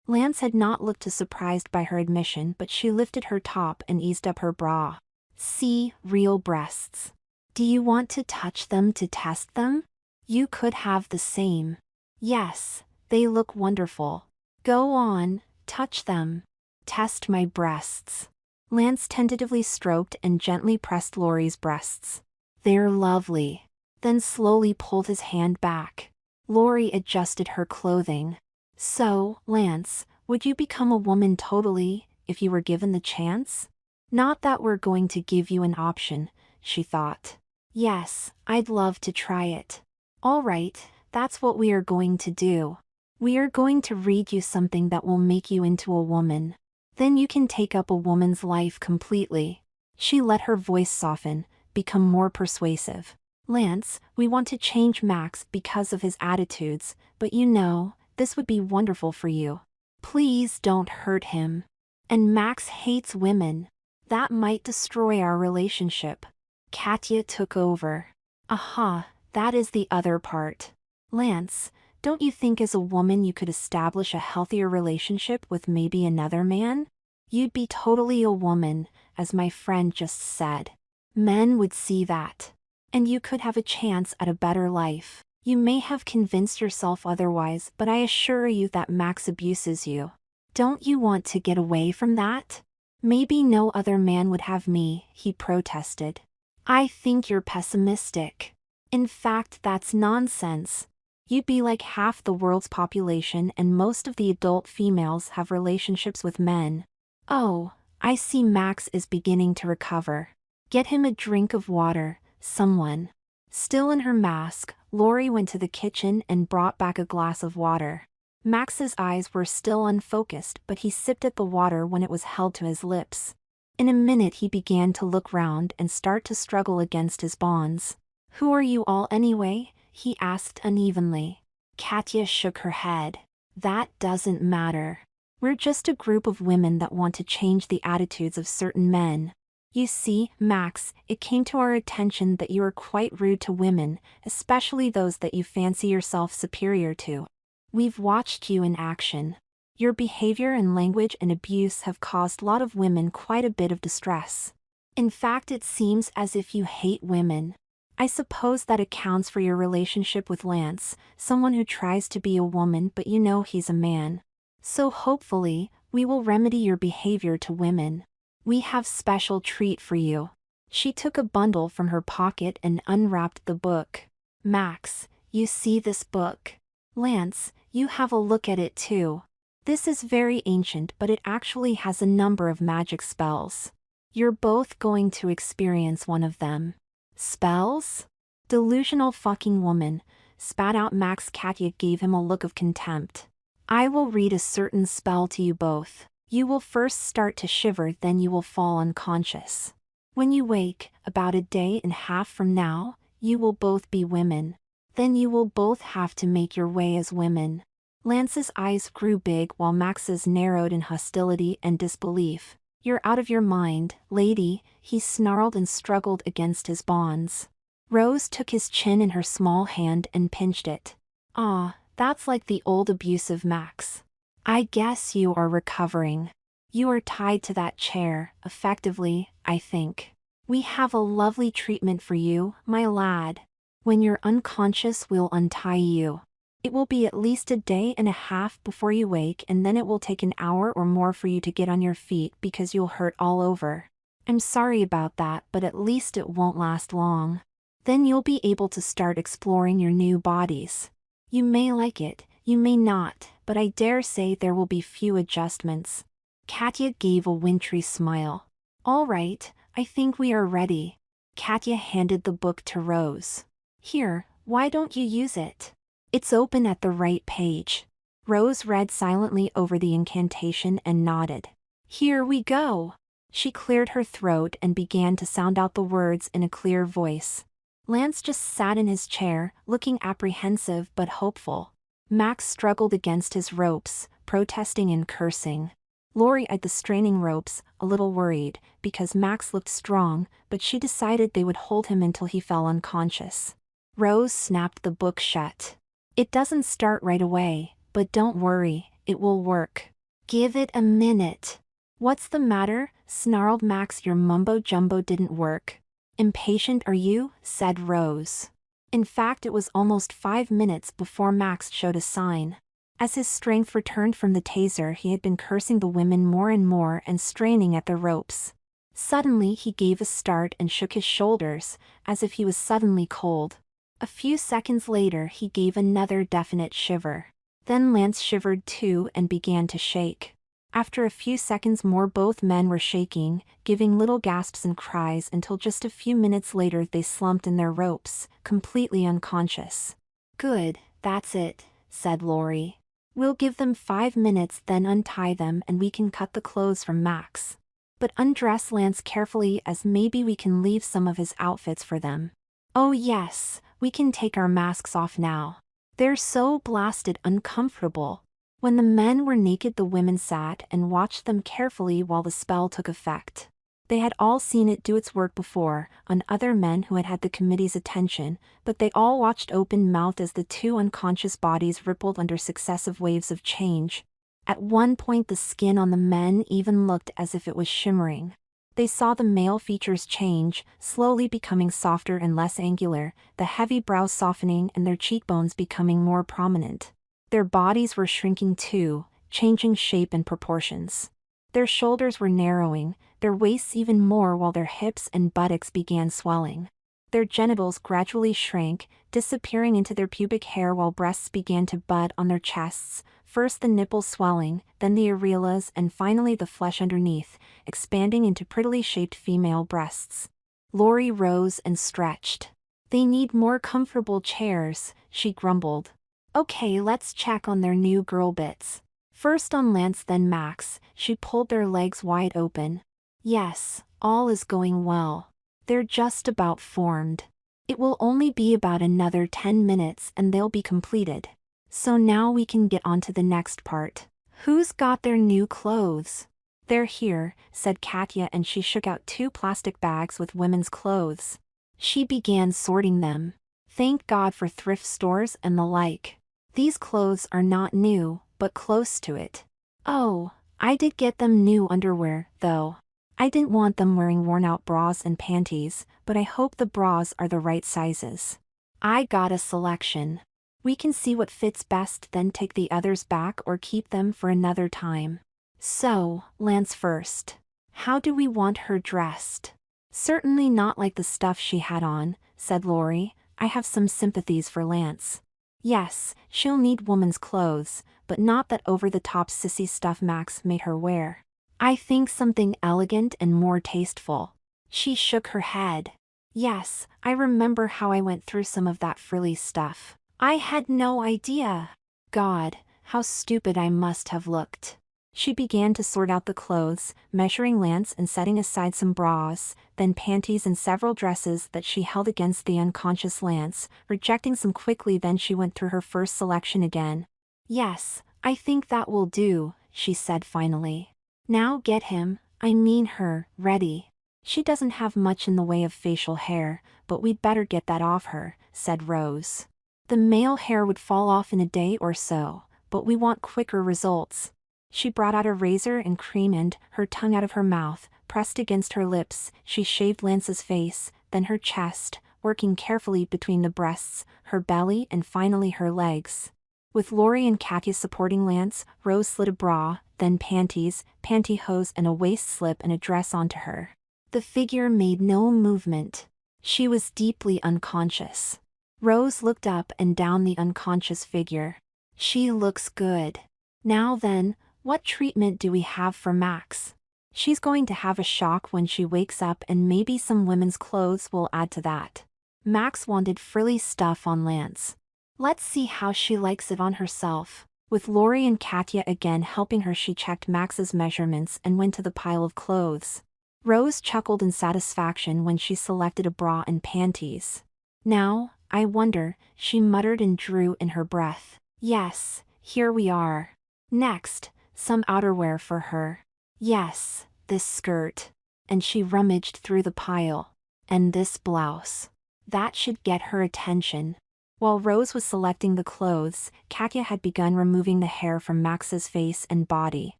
Lance had not looked too surprised by her admission, but she lifted her top and eased up her bra. See, real breasts. Do you want to touch them to test them? You could have the same. Yes, they look wonderful. Go on, touch them. Test my breasts. Lance tentatively stroked and gently pressed Lori's breasts. They're lovely. Then slowly pulled his hand back. Lori adjusted her clothing. So, Lance, would you become a woman totally, if you were given the chance? Not that we're going to give you an option, she thought. Yes, I'd love to try it. All right, that's what we are going to do. We are going to read you something that will make you into a woman. Then you can take up a woman's life completely. She let her voice soften, become more persuasive. Lance, we want to change Max because of his attitudes, but you know, this would be wonderful for you. Please don't hurt him. And Max hates women. That might destroy our relationship. Katya took over. Aha, that is the other part. Lance, don't you think as a woman you could establish a healthier relationship with maybe another man? You'd be totally a woman, as my friend just said. Men would see that. And you could have a chance at a better life. You may have convinced yourself otherwise, but I assure you that Max abuses you. Don't you want to get away from that? Maybe no other man would have me, he protested. I think you're pessimistic. In fact, that's nonsense. You'd be like half the world's population, and most of the adult females have relationships with men. Oh, I see Max is beginning to recover. Get him a drink of water, someone. Still in her mask, Lori went to the kitchen and brought back a glass of water. Max's eyes were still unfocused, but he sipped at the water when it was held to his lips. In a minute he began to look round and start to struggle against his bonds. Who are you all anyway? He asked unevenly. Katya shook her head. That doesn't matter. We're just a group of women that want to change the attitudes of certain men. You see, Max, it came to our attention that you are quite rude to women, especially those that you fancy yourself superior to. We've watched you in action. Your behavior and language and abuse have caused a lot of women quite a bit of distress. In fact, it seems as if you hate women. I suppose that accounts for your relationship with Lance, someone who tries to be a woman but you know he's a man. So hopefully, we will remedy your behavior to women. We have special treat for you. She took a bundle from her pocket and unwrapped the book. Max, you see this book? Lance, you have a look at it too. This is very ancient, but it actually has a number of magic spells. You're both going to experience one of them. Spells? Delusional fucking woman, spat out Max. Katya gave him a look of contempt. I will read a certain spell to you both. You will first start to shiver, then you will fall unconscious. When you wake, about a day and a half from now, you will both be women. Then you will both have to make your way as women. Lance's eyes grew big while Max's narrowed in hostility and disbelief. You're out of your mind, lady, he snarled and struggled against his bonds. Rose took his chin in her small hand and pinched it. Ah, that's like the old abusive Max. I guess you are recovering. You are tied to that chair, effectively, I think. We have a lovely treatment for you, my lad. When you're unconscious, we'll untie you. It will be at least a day and a half before you wake, and then it will take an hour or more for you to get on your feet because you'll hurt all over. I'm sorry about that, but at least it won't last long. Then you'll be able to start exploring your new bodies. You may like it, you may not, but I dare say there will be few adjustments. Katya gave a wintry smile. All right, I think we are ready. Katya handed the book to Rose. Here, why don't you use it? It's open at the right page. Rose read silently over the incantation and nodded. Here we go. She cleared her throat and began to sound out the words in a clear voice. Lance just sat in his chair, looking apprehensive but hopeful. Max struggled against his ropes, protesting and cursing. Lori eyed the straining ropes, a little worried, because Max looked strong, but she decided they would hold him until he fell unconscious. Rose snapped the book shut. It doesn't start right away, but don't worry, it will work. Give it a minute. What's the matter? Snarled Max. Your mumbo-jumbo didn't work. Impatient are you? Said Rose. In fact, it was almost 5 minutes before Max showed a sign. As his strength returned from the taser, he had been cursing the women more and more and straining at the ropes. Suddenly he gave a start and shook his shoulders, as if he was suddenly cold. A few seconds later he gave another definite shiver. Then Lance shivered too and began to shake. After a few seconds more, both men were shaking, giving little gasps and cries until just a few minutes later they slumped in their ropes, completely unconscious. Good, that's it, said Lori. We'll give them 5 minutes, then untie them and we can cut the clothes from Max. But undress Lance carefully, as maybe we can leave some of his outfits for them. Oh yes, we can take our masks off now. They're so blasted uncomfortable. When the men were naked, the women sat and watched them carefully while the spell took effect. They had all seen it do its work before, on other men who had had the committee's attention, but they all watched open-mouthed as the two unconscious bodies rippled under successive waves of change. At one point the skin on the men even looked as if it was shimmering. They saw the male features change, slowly becoming softer and less angular, the heavy brows softening and their cheekbones becoming more prominent. Their bodies were shrinking too, changing shape and proportions. Their shoulders were narrowing, their waists even more, while their hips and buttocks began swelling. Their genitals gradually shrank, disappearing into their pubic hair, while breasts began to bud on their chests, first the nipples swelling, then the areolas, and finally the flesh underneath, expanding into prettily shaped female breasts. Lori rose and stretched. They need more comfortable chairs, she grumbled. Okay, let's check on their new girl bits. First on Lance, then Max. She pulled their legs wide open. Yes, all is going well. They're just about formed. It will only be about another 10 minutes and they'll be completed. So now we can get on to the next part. Who's got their new clothes? They're here, said Katya, and she shook out 2 plastic bags with women's clothes. She began sorting them. Thank God for thrift stores and the like. These clothes are not new, but close to it. Oh, I did get them new underwear, though. I didn't want them wearing worn-out bras and panties, but I hope the bras are the right sizes. I got a selection. We can see what fits best, then take the others back or keep them for another time. So, Lance first. How do we want her dressed? Certainly not like the stuff she had on, said Lori. I have some sympathies for Lance. Yes, she'll need woman's clothes, but not that over-the-top sissy stuff Max made her wear. I think something elegant and more tasteful. She shook her head. Yes, I remember how I went through some of that frilly stuff. I had no idea. God, how stupid I must have looked. She began to sort out the clothes, measuring Lance and setting aside some bras, then panties and several dresses that she held against the unconscious Lance, rejecting some quickly. Then she went through her first selection again. Yes, I think that will do, she said finally. Now get him, I mean her, ready. She doesn't have much in the way of facial hair, but we'd better get that off her, said Rose. The male hair would fall off in a day or so, but we want quicker results. She brought out a razor and cream and, her tongue out of her mouth, pressed against her lips, she shaved Lance's face, then her chest, working carefully between the breasts, her belly and finally her legs. With Lori and Katya supporting Lance, Rose slid a bra, then panties, pantyhose and a waist slip and a dress onto her. The figure made no movement. She was deeply unconscious. Rose looked up and down the unconscious figure. She looks good. Now then, what treatment do we have for Max? She's going to have a shock when she wakes up and maybe some women's clothes will add to that. Max wanted frilly stuff on Lance. Let's see how she likes it on herself. With Lori and Katya again helping her, she checked Max's measurements and went to the pile of clothes. Rose chuckled in satisfaction when she selected a bra and panties. Now, I wonder, she muttered and drew in her breath. Yes, here we are. Next, some outerwear for her. Yes, this skirt. And she rummaged through the pile. And this blouse. That should get her attention. While Rose was selecting the clothes, Katya had begun removing the hair from Max's face and body.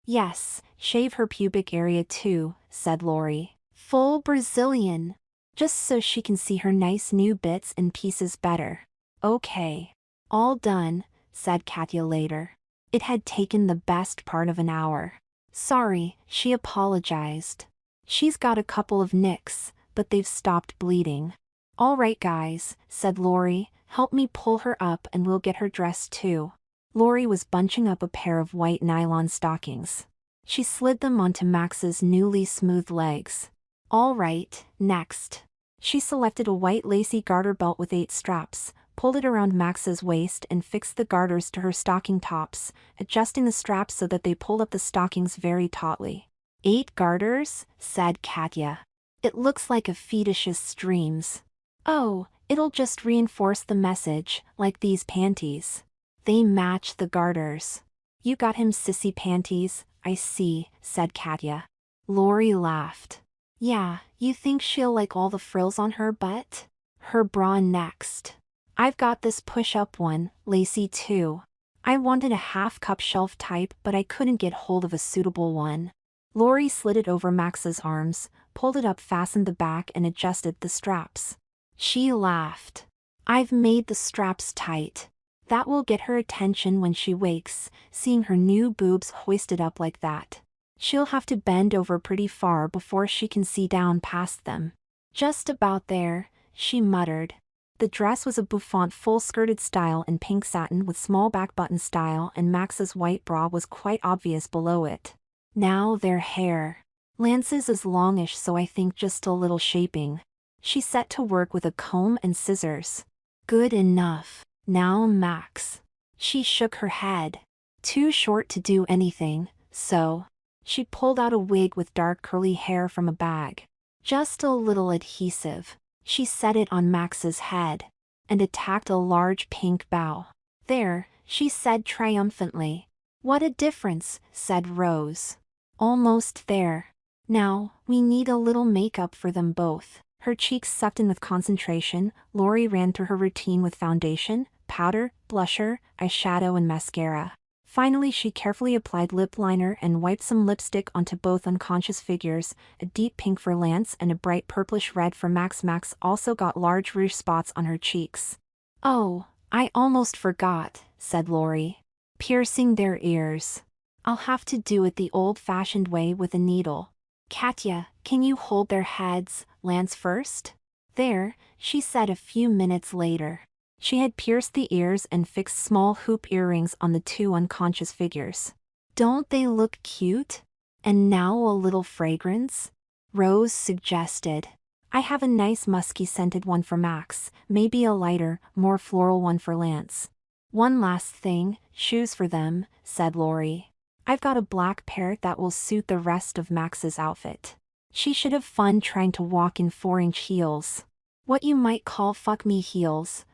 Yes, shave her pubic area too, said Lori. Full Brazilian. Just so she can see her nice new bits and pieces better. Okay. All done, said Katya later. It had taken the best part of an hour. Sorry, she apologized. She's got a couple of nicks, but they've stopped bleeding. All right guys, said Lori, help me pull her up and we'll get her dressed too. Lori was bunching up a pair of white nylon stockings. She slid them onto Max's newly smooth legs. All right, next. She selected a white lacy garter belt with 8 straps, pulled it around Max's waist and fixed the garters to her stocking tops, adjusting the straps so that they pulled up the stockings very tautly. 8 garters, said Katya. It looks like a fetish's streams. Oh, it'll just reinforce the message, like these panties. They match the garters. You got him sissy panties, I see, said Katya. Lori laughed. Yeah, you think she'll like all the frills on her butt? Her bra next. I've got this push-up one, lacy too. I wanted a half-cup shelf type but I couldn't get hold of a suitable one. Lori slid it over Max's arms, pulled it up, fastened the back and adjusted the straps. She laughed. I've made the straps tight. That will get her attention when she wakes, seeing her new boobs hoisted up like that. She'll have to bend over pretty far before she can see down past them. Just about there, she muttered. The dress was a bouffant full-skirted style in pink satin with small back button style, and Max's white bra was quite obvious below it. Now their hair. Lance's is longish, so I think just a little shaping. She set to work with a comb and scissors. Good enough. Now Max. She shook her head. Too short to do anything, so. She pulled out a wig with dark curly hair from a bag. Just a little adhesive. She set it on Max's head. And attacked a large pink bow. There, she said triumphantly. What a difference, said Rose. Almost there. Now, we need a little makeup for them both. Her cheeks sucked in with concentration, Lori ran through her routine with foundation, powder, blusher, eyeshadow and mascara. Finally she carefully applied lip liner and wiped some lipstick onto both unconscious figures, a deep pink for Lance and a bright purplish red for Max. Max also got large rouge spots on her cheeks. Oh, I almost forgot, said Lori. Piercing their ears. I'll have to do it the old-fashioned way with a needle. Katya, can you hold their heads, Lance first? There, she said a few minutes later. She had pierced the ears and fixed small hoop earrings on the 2 unconscious figures. Don't they look cute? And now a little fragrance? Rose suggested. I have a nice musky scented one for Max, maybe a lighter, more floral one for Lance. One last thing, shoes for them, said Lori. I've got a black pair that will suit the rest of Max's outfit. She should have fun trying to walk in 4-inch heels. What you might call fuck me heels,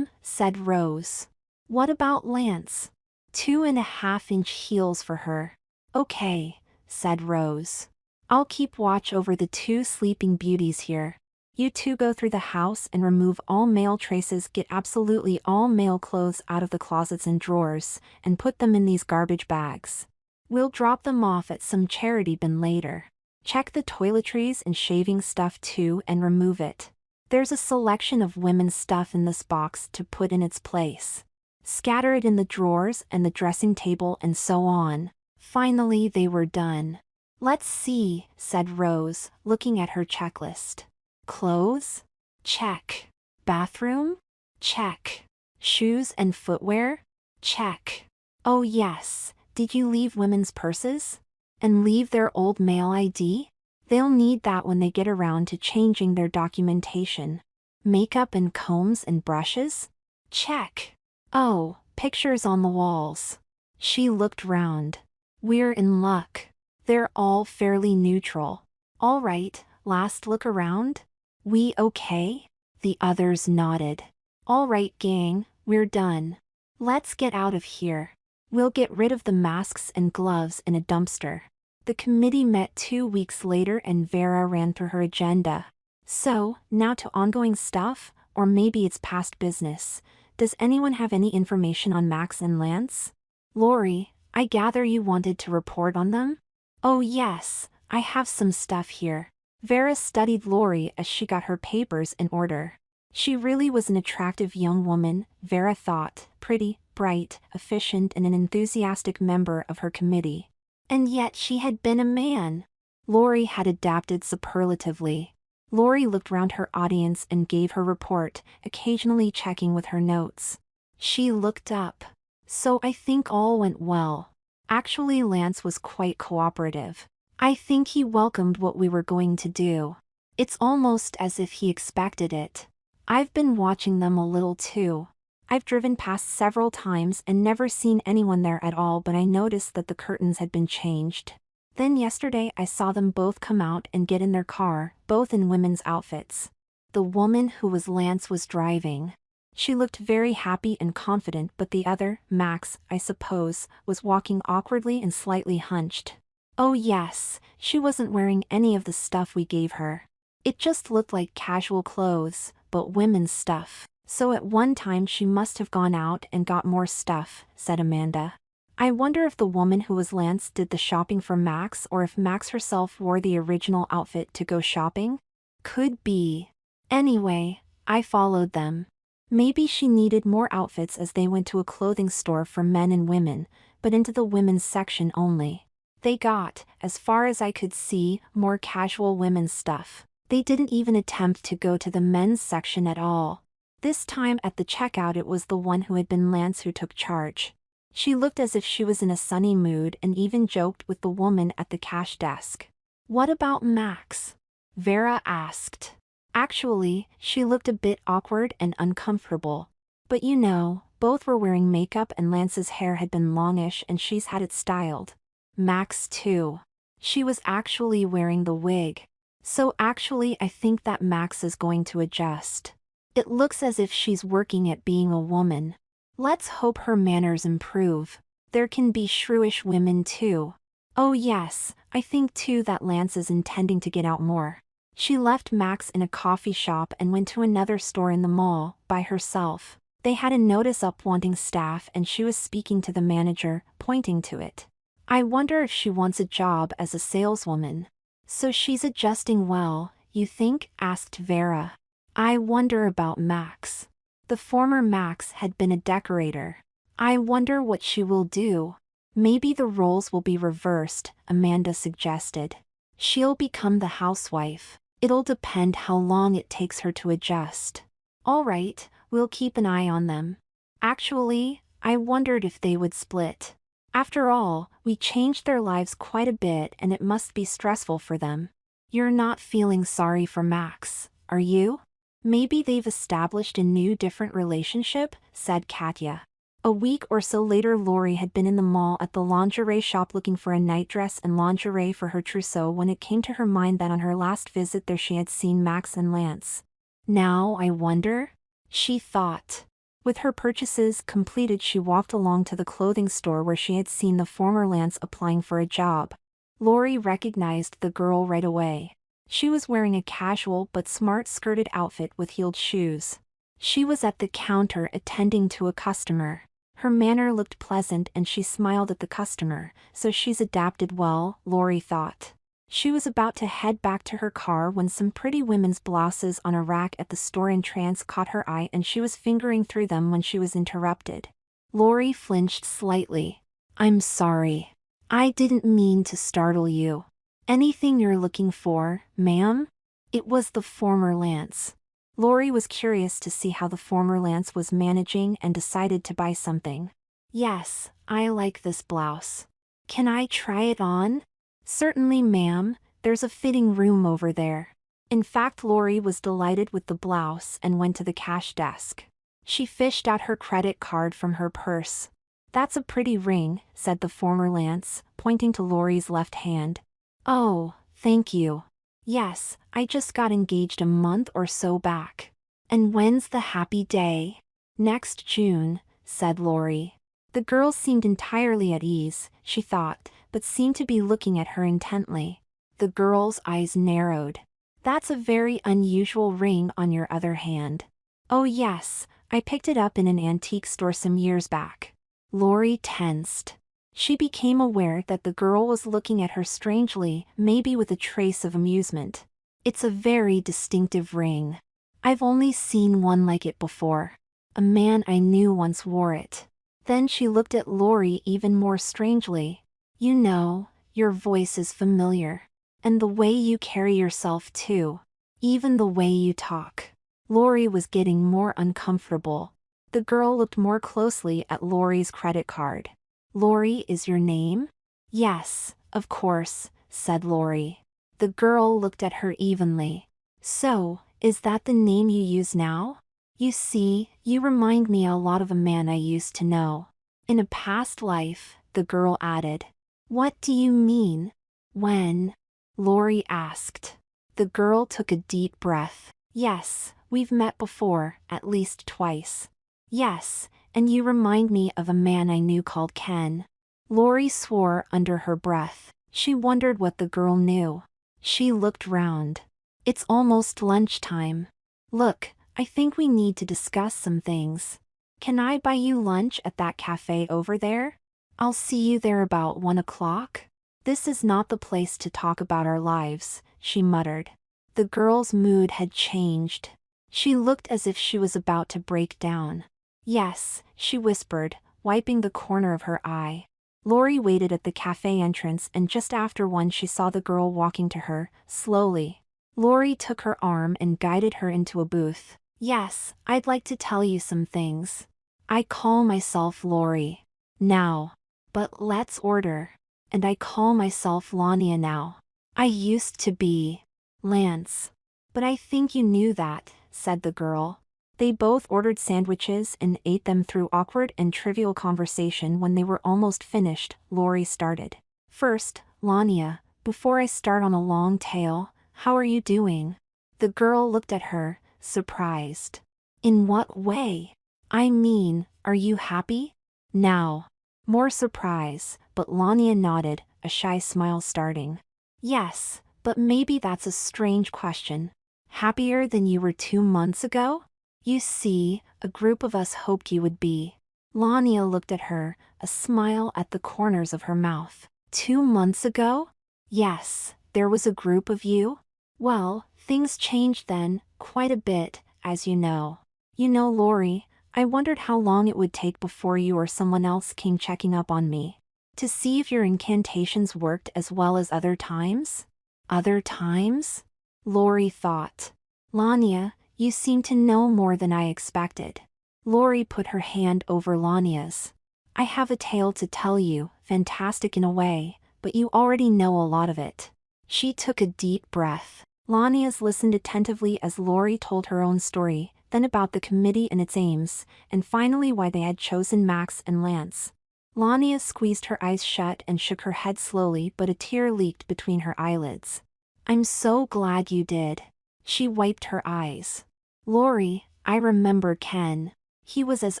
said Rose. What about Lance? 2.5-inch heels for her. Okay, said Rose. I'll keep watch over the 2 sleeping beauties here. You 2 go through the house and remove all male traces, get absolutely all male clothes out of the closets and drawers, and put them in these garbage bags. We'll drop them off at some charity bin later. Check the toiletries and shaving stuff too and remove it. There's a selection of women's stuff in this box to put in its place. Scatter it in the drawers and the dressing table and so on. Finally they were done. Let's see, said Rose, looking at her checklist. Clothes? Check. Bathroom? Check. Shoes and footwear? Check. Oh yes, did you leave women's purses? And leave their old mail ID? They'll need that when they get around to changing their documentation. Makeup and combs and brushes? Check. Oh, pictures on the walls. She looked round. We're in luck. They're all fairly neutral. All right, last look around? We okay? The others nodded. All right, gang, we're done. Let's get out of here. We'll get rid of the masks and gloves in a dumpster. The committee met 2 weeks later and Vera ran through her agenda. So, now to ongoing stuff, or maybe it's past business. Does anyone have any information on Max and Lance? Lori, I gather you wanted to report on them? Oh yes, I have some stuff here. Vera studied Lori as she got her papers in order. She really was an attractive young woman, Vera thought, pretty, bright, efficient and an enthusiastic member of her committee. And yet she had been a man. Lori had adapted superlatively. Lori looked round her audience and gave her report, occasionally checking with her notes. She looked up. So I think all went well. Actually, Lance was quite cooperative. I think he welcomed what we were going to do. It's almost as if he expected it. I've been watching them a little too. I've driven past several times and never seen anyone there at all, but I noticed that the curtains had been changed. Then yesterday I saw them both come out and get in their car, both in women's outfits. The woman who was Lance was driving. She looked very happy and confident, but the other, Max, I suppose, was walking awkwardly and slightly hunched. Oh yes, she wasn't wearing any of the stuff we gave her. It just looked like casual clothes, but women's stuff. So at one time she must have gone out and got more stuff, said Amanda. I wonder if the woman who was Lance did the shopping for Max or if Max herself wore the original outfit to go shopping? Could be. Anyway, I followed them. Maybe she needed more outfits as they went to a clothing store for men and women, but into the women's section only. They got, as far as I could see, more casual women's stuff. They didn't even attempt to go to the men's section at all. This time at the checkout it was the one who had been Lance who took charge. She looked as if she was in a sunny mood and even joked with the woman at the cash desk. What about Max? Vera asked. Actually, she looked a bit awkward and uncomfortable. But you know, both were wearing makeup and Lance's hair had been longish and she's had it styled. Max too. She was actually wearing the wig. So actually I think that Max is going to adjust. It looks as if she's working at being a woman. Let's hope her manners improve. There can be shrewish women too. Oh yes, I think too that Lance is intending to get out more. She left Max in a coffee shop and went to another store in the mall, by herself. They had a notice up wanting staff and she was speaking to the manager, pointing to it. I wonder if she wants a job as a saleswoman. So she's adjusting well, you think? Asked Vera. I wonder about Max. The former Max had been a decorator. I wonder what she will do. Maybe the roles will be reversed, Amanda suggested. She'll become the housewife. It'll depend how long it takes her to adjust. All right, we'll keep an eye on them. Actually, I wondered if they would split. After all, we changed their lives quite a bit and it must be stressful for them. You're not feeling sorry for Max, are you? Maybe they've established a new different relationship, said Katya. A week or so later, Lori had been in the mall at the lingerie shop looking for a nightdress and lingerie for her trousseau when it came to her mind that on her last visit there she had seen Max and Lance. Now I wonder? She thought. With her purchases completed, she walked along to the clothing store where she had seen the former Lance applying for a job. Lori recognized the girl right away. She was wearing a casual but smart-skirted outfit with heeled shoes. She was at the counter attending to a customer. Her manner looked pleasant and she smiled at the customer, so she's adapted well, Lori thought. She was about to head back to her car when some pretty women's blouses on a rack at the store entrance caught her eye and she was fingering through them when she was interrupted. Lori flinched slightly. I'm sorry. I didn't mean to startle you. Anything you're looking for, ma'am? It was the former Lance. Lori was curious to see how the former Lance was managing and decided to buy something. Yes, I like this blouse. Can I try it on? Certainly, ma'am, there's a fitting room over there. In fact, Lori was delighted with the blouse and went to the cash desk. She fished out her credit card from her purse. That's a pretty ring, said the former Lance, pointing to Lori's left hand. Oh, thank you. Yes, I just got engaged a month or so back. And when's the happy day? Next June, said Lori. The girl seemed entirely at ease, she thought, but seemed to be looking at her intently. The girl's eyes narrowed. That's a very unusual ring on your other hand. Oh yes, I picked it up in an antique store some years back. Lori tensed. She became aware that the girl was looking at her strangely, maybe with a trace of amusement. It's a very distinctive ring. I've only seen one like it before. A man I knew once wore it. Then she looked at Lori even more strangely. You know, your voice is familiar. And the way you carry yourself too. Even the way you talk. Lori was getting more uncomfortable. The girl looked more closely at Lori's credit card. Lori is your name? Yes, of course, said Lori. The girl looked at her evenly. So, is that the name you use now? You see, you remind me a lot of a man I used to know. In a past life, the girl added. What do you mean? When? Lori asked. The girl took a deep breath. Yes, we've met before, at least twice. Yes, and you remind me of a man I knew called Ken. Lori swore under her breath. She wondered what the girl knew. She looked round. It's almost lunchtime. Look, I think we need to discuss some things. Can I buy you lunch at that cafe over there? I'll see you there about 1 o'clock. This is not the place to talk about our lives, she muttered. The girl's mood had changed. She looked as if she was about to break down. Yes, she whispered, wiping the corner of her eye. Lori waited at the cafe entrance and just after 1 she saw the girl walking to her, slowly. Lori took her arm and guided her into a booth. Yes, I'd like to tell you some things. I call myself Lori. Now. But let's order. And I call myself Lania now. I used to be Lance. But I think you knew that, said the girl. They both ordered sandwiches and ate them through awkward and trivial conversation. When they were almost finished, Lori started. First, Lania, before I start on a long tale, how are you doing? The girl looked at her, surprised. In what way? I mean, are you happy? Now. More surprise, but Lania nodded, a shy smile starting. Yes, but maybe that's a strange question. Happier than you were 2 months ago? You see, a group of us hoped you would be. Lania looked at her, a smile at the corners of her mouth. 2 months ago? Yes, there was a group of you? Well, things changed then, quite a bit, as you know. You know, Lori, I wondered how long it would take before you or someone else came checking up on me. To see if your incantations worked as well as other times? Other times? Lori thought. Lania, you seem to know more than I expected. Lori put her hand over Lania's. I have a tale to tell you, fantastic in a way, but you already know a lot of it. She took a deep breath. Lania's listened attentively as Lori told her own story, then about the committee and its aims, and finally why they had chosen Max and Lance. Lania squeezed her eyes shut and shook her head slowly, but a tear leaked between her eyelids. I'm so glad you did. She wiped her eyes. Lori, I remember Ken. He was as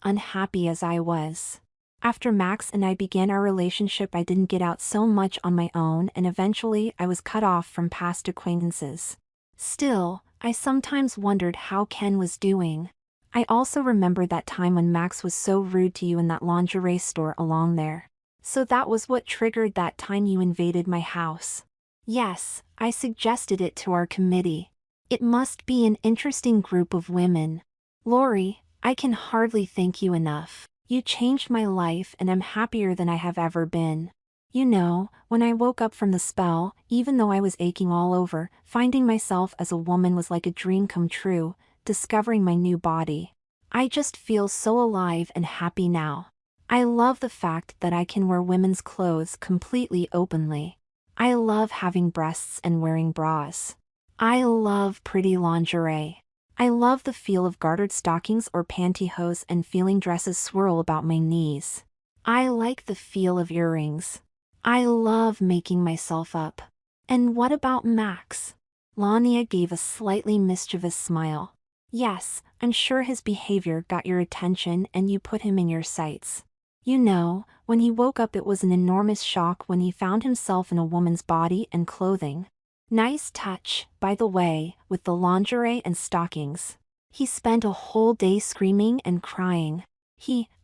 unhappy as I was. After Max and I began our relationship, I didn't get out so much on my own, and eventually I was cut off from past acquaintances. Still, I sometimes wondered how Ken was doing. I also remember that time when Max was so rude to you in that lingerie store along there. So that was what triggered that time you invaded my house. Yes, I suggested it to our committee. It must be an interesting group of women. Lori, I can hardly thank you enough. You changed my life and I'm happier than I have ever been. You know, when I woke up from the spell, even though I was aching all over, finding myself as a woman was like a dream come true, discovering my new body. I just feel so alive and happy now. I love the fact that I can wear women's clothes completely openly. I love having breasts and wearing bras. I love pretty lingerie. I love the feel of gartered stockings or pantyhose and feeling dresses swirl about my knees. I like the feel of earrings. I love making myself up. And what about Max? Lania gave a slightly mischievous smile. Yes, I'm sure his behavior got your attention and you put him in your sights. You know, when he woke up it was an enormous shock when he found himself in a woman's body and clothing. Nice touch, by the way, with the lingerie and stockings. He spent a whole day screaming and crying.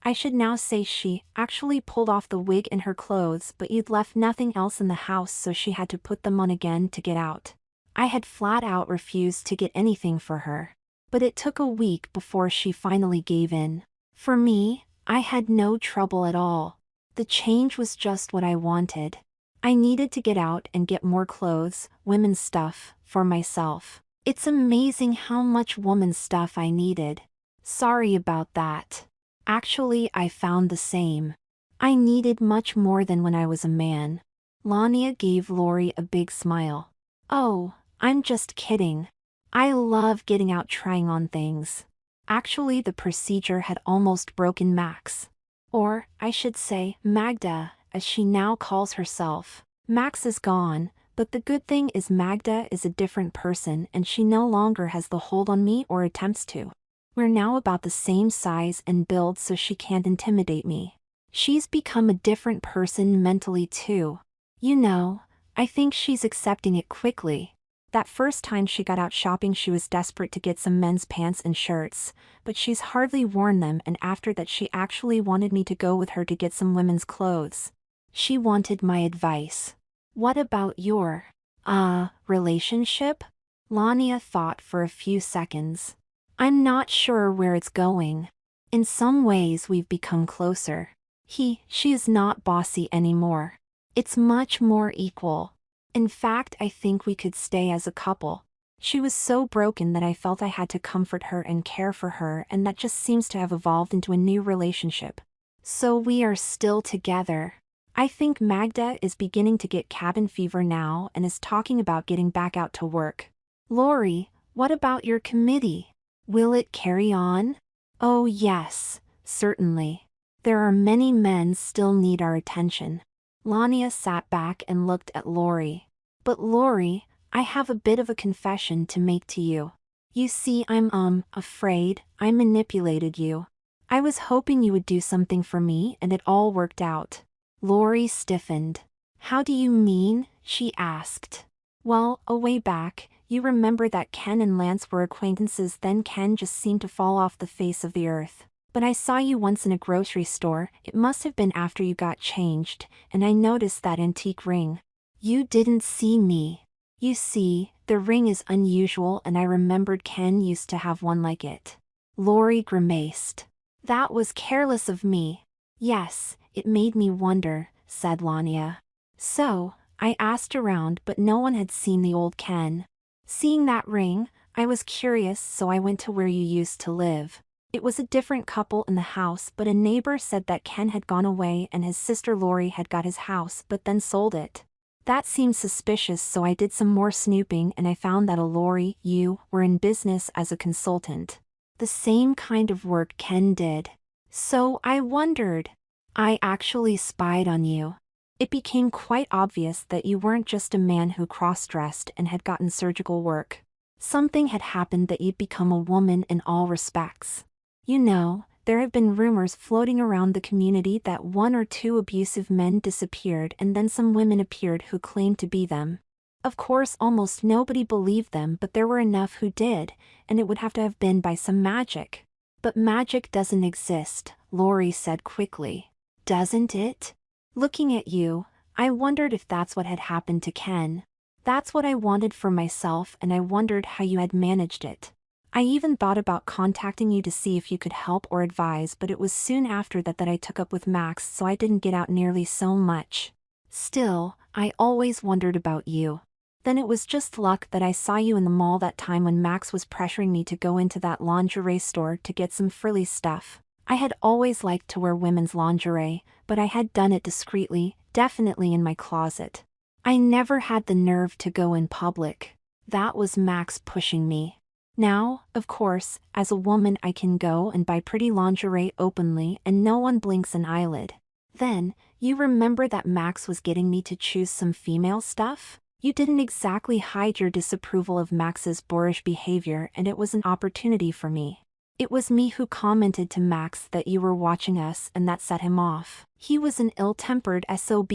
I should now say she, actually pulled off the wig and her clothes, but you'd left nothing else in the house, so she had to put them on again to get out. I had flat out refused to get anything for her. But it took a week before she finally gave in. For me, I had no trouble at all. The change was just what I wanted. I needed to get out and get more clothes, women's stuff, for myself. It's amazing how much woman's stuff I needed. Sorry about that. Actually, I found the same. I needed much more than when I was a man. Lania gave Lori a big smile. Oh, I'm just kidding. I love getting out trying on things. Actually, the procedure had almost broken Max. Or, I should say, Magda, as she now calls herself. Max is gone, but the good thing is Magda is a different person and she no longer has the hold on me or attempts to. We're now about the same size and build, so she can't intimidate me. She's become a different person mentally too. You know, I think she's accepting it quickly. That first time she got out shopping she was desperate to get some men's pants and shirts, but she's hardly worn them, and after that she actually wanted me to go with her to get some women's clothes. She wanted my advice. What about your, relationship? Lania thought for a few seconds. I'm not sure where it's going. In some ways we've become closer. She is not bossy anymore. It's much more equal. In fact, I think we could stay as a couple. She was so broken that I felt I had to comfort her and care for her, and that just seems to have evolved into a new relationship. So we are still together. I think Magda is beginning to get cabin fever now and is talking about getting back out to work. Lori, what about your committee? Will it carry on? Oh yes, certainly. There are many men still need our attention. Lania sat back and looked at Lori. But Lori, I have a bit of a confession to make to you. You see, I'm afraid I manipulated you. I was hoping you would do something for me and it all worked out. Lori stiffened. How do you mean? She asked. Well, a way back, you remember that Ken and Lance were acquaintances, then Ken just seemed to fall off the face of the earth. But I saw you once in a grocery store, it must have been after you got changed, and I noticed that antique ring. You didn't see me. You see, the ring is unusual and I remembered Ken used to have one like it. Lori grimaced. That was careless of me. Yes, it made me wonder, said Lania. So, I asked around but no one had seen the old Ken. Seeing that ring, I was curious, so I went to where you used to live. It was a different couple in the house, but a neighbor said that Ken had gone away and his sister Lori had got his house but then sold it. That seemed suspicious, so I did some more snooping and I found that Lori, you were in business as a consultant. The same kind of work Ken did. So I wondered. I actually spied on you. It became quite obvious that you weren't just a man who cross-dressed and had gotten surgical work. Something had happened that you'd become a woman in all respects. You know, there have been rumors floating around the community that 1 or 2 abusive men disappeared and then some women appeared who claimed to be them. Of course, almost nobody believed them, but there were enough who did, and it would have to have been by some magic. But magic doesn't exist, Lori said quickly. Doesn't it? Looking at you, I wondered if that's what had happened to Ken. That's what I wanted for myself, and I wondered how you had managed it. I even thought about contacting you to see if you could help or advise, but it was soon after that I took up with Max, so I didn't get out nearly so much. Still, I always wondered about you. Then it was just luck that I saw you in the mall that time when Max was pressuring me to go into that lingerie store to get some frilly stuff. I had always liked to wear women's lingerie, but I had done it discreetly, definitely in my closet. I never had the nerve to go in public. That was Max pushing me. Now, of course, as a woman I can go and buy pretty lingerie openly and no one blinks an eyelid. Then, you remember that Max was getting me to choose some female stuff? You didn't exactly hide your disapproval of Max's boorish behavior, and it was an opportunity for me. It was me who commented to Max that you were watching us, and that set him off. He was an ill-tempered SOB.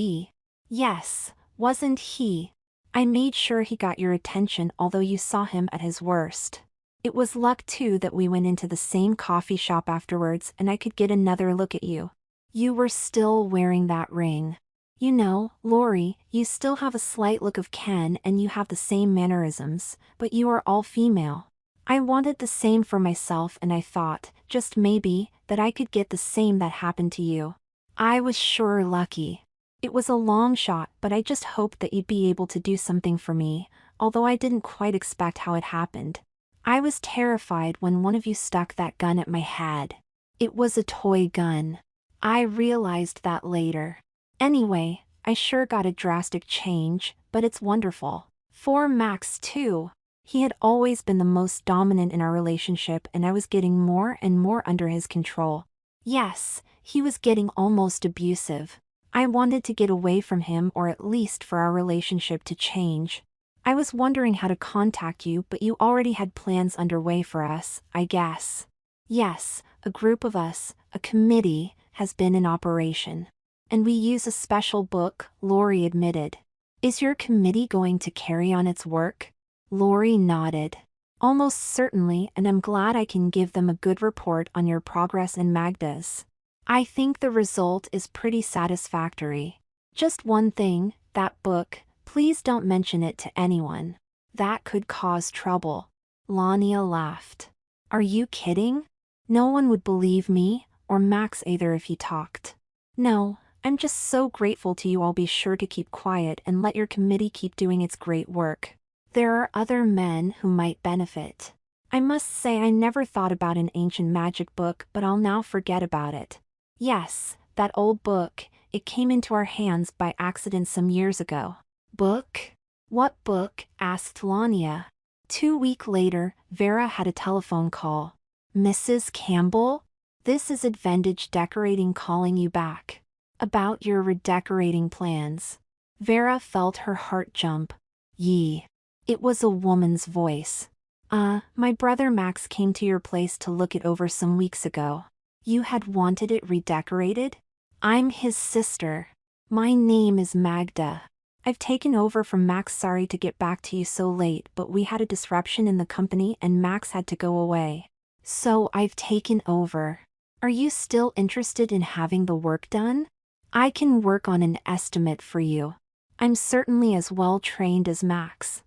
Yes, wasn't he? I made sure he got your attention, although you saw him at his worst. It was luck too that we went into the same coffee shop afterwards and I could get another look at you. You were still wearing that ring. You know, Lori, you still have a slight look of Ken and you have the same mannerisms, but you are all female. I wanted the same for myself, and I thought, just maybe, that I could get the same that happened to you. I was sure lucky. It was a long shot, but I just hoped that you'd be able to do something for me, although I didn't quite expect how it happened. I was terrified when one of you stuck that gun at my head. It was a toy gun. I realized that later. Anyway, I sure got a drastic change, but it's wonderful. For Max too. He had always been the most dominant in our relationship, and I was getting more and more under his control. Yes, he was getting almost abusive. I wanted to get away from him, or at least for our relationship to change. I was wondering how to contact you, but you already had plans underway for us, I guess. Yes, a group of us, a committee, has been in operation. And we use a special book, Lori admitted. Is your committee going to carry on its work? Lori nodded. Almost certainly, and I'm glad I can give them a good report on your progress and Magda's. I think the result is pretty satisfactory. Just one thing, that book, please don't mention it to anyone. That could cause trouble. Lania laughed. Are you kidding? No one would believe me, or Max either if he talked. No, I'm just so grateful to you. I'll be sure to keep quiet and let your committee keep doing its great work. There are other men who might benefit. I must say I never thought about an ancient magic book, but I'll now forget about it. Yes, that old book, it came into our hands by accident some years ago. Book? What book? Asked Lania. 2 weeks later, Vera had a telephone call. Mrs. Campbell? This is Advantage Decorating calling you back. About your redecorating plans. Vera felt her heart jump. Yee. It was a woman's voice. My brother Max came to your place to look it over some weeks ago. You had wanted it redecorated? I'm his sister. My name is Magda. I've taken over from Max. Sorry to get back to you so late, but we had a disruption in the company and Max had to go away. So I've taken over. Are you still interested in having the work done? I can work on an estimate for you. I'm certainly as well trained as Max.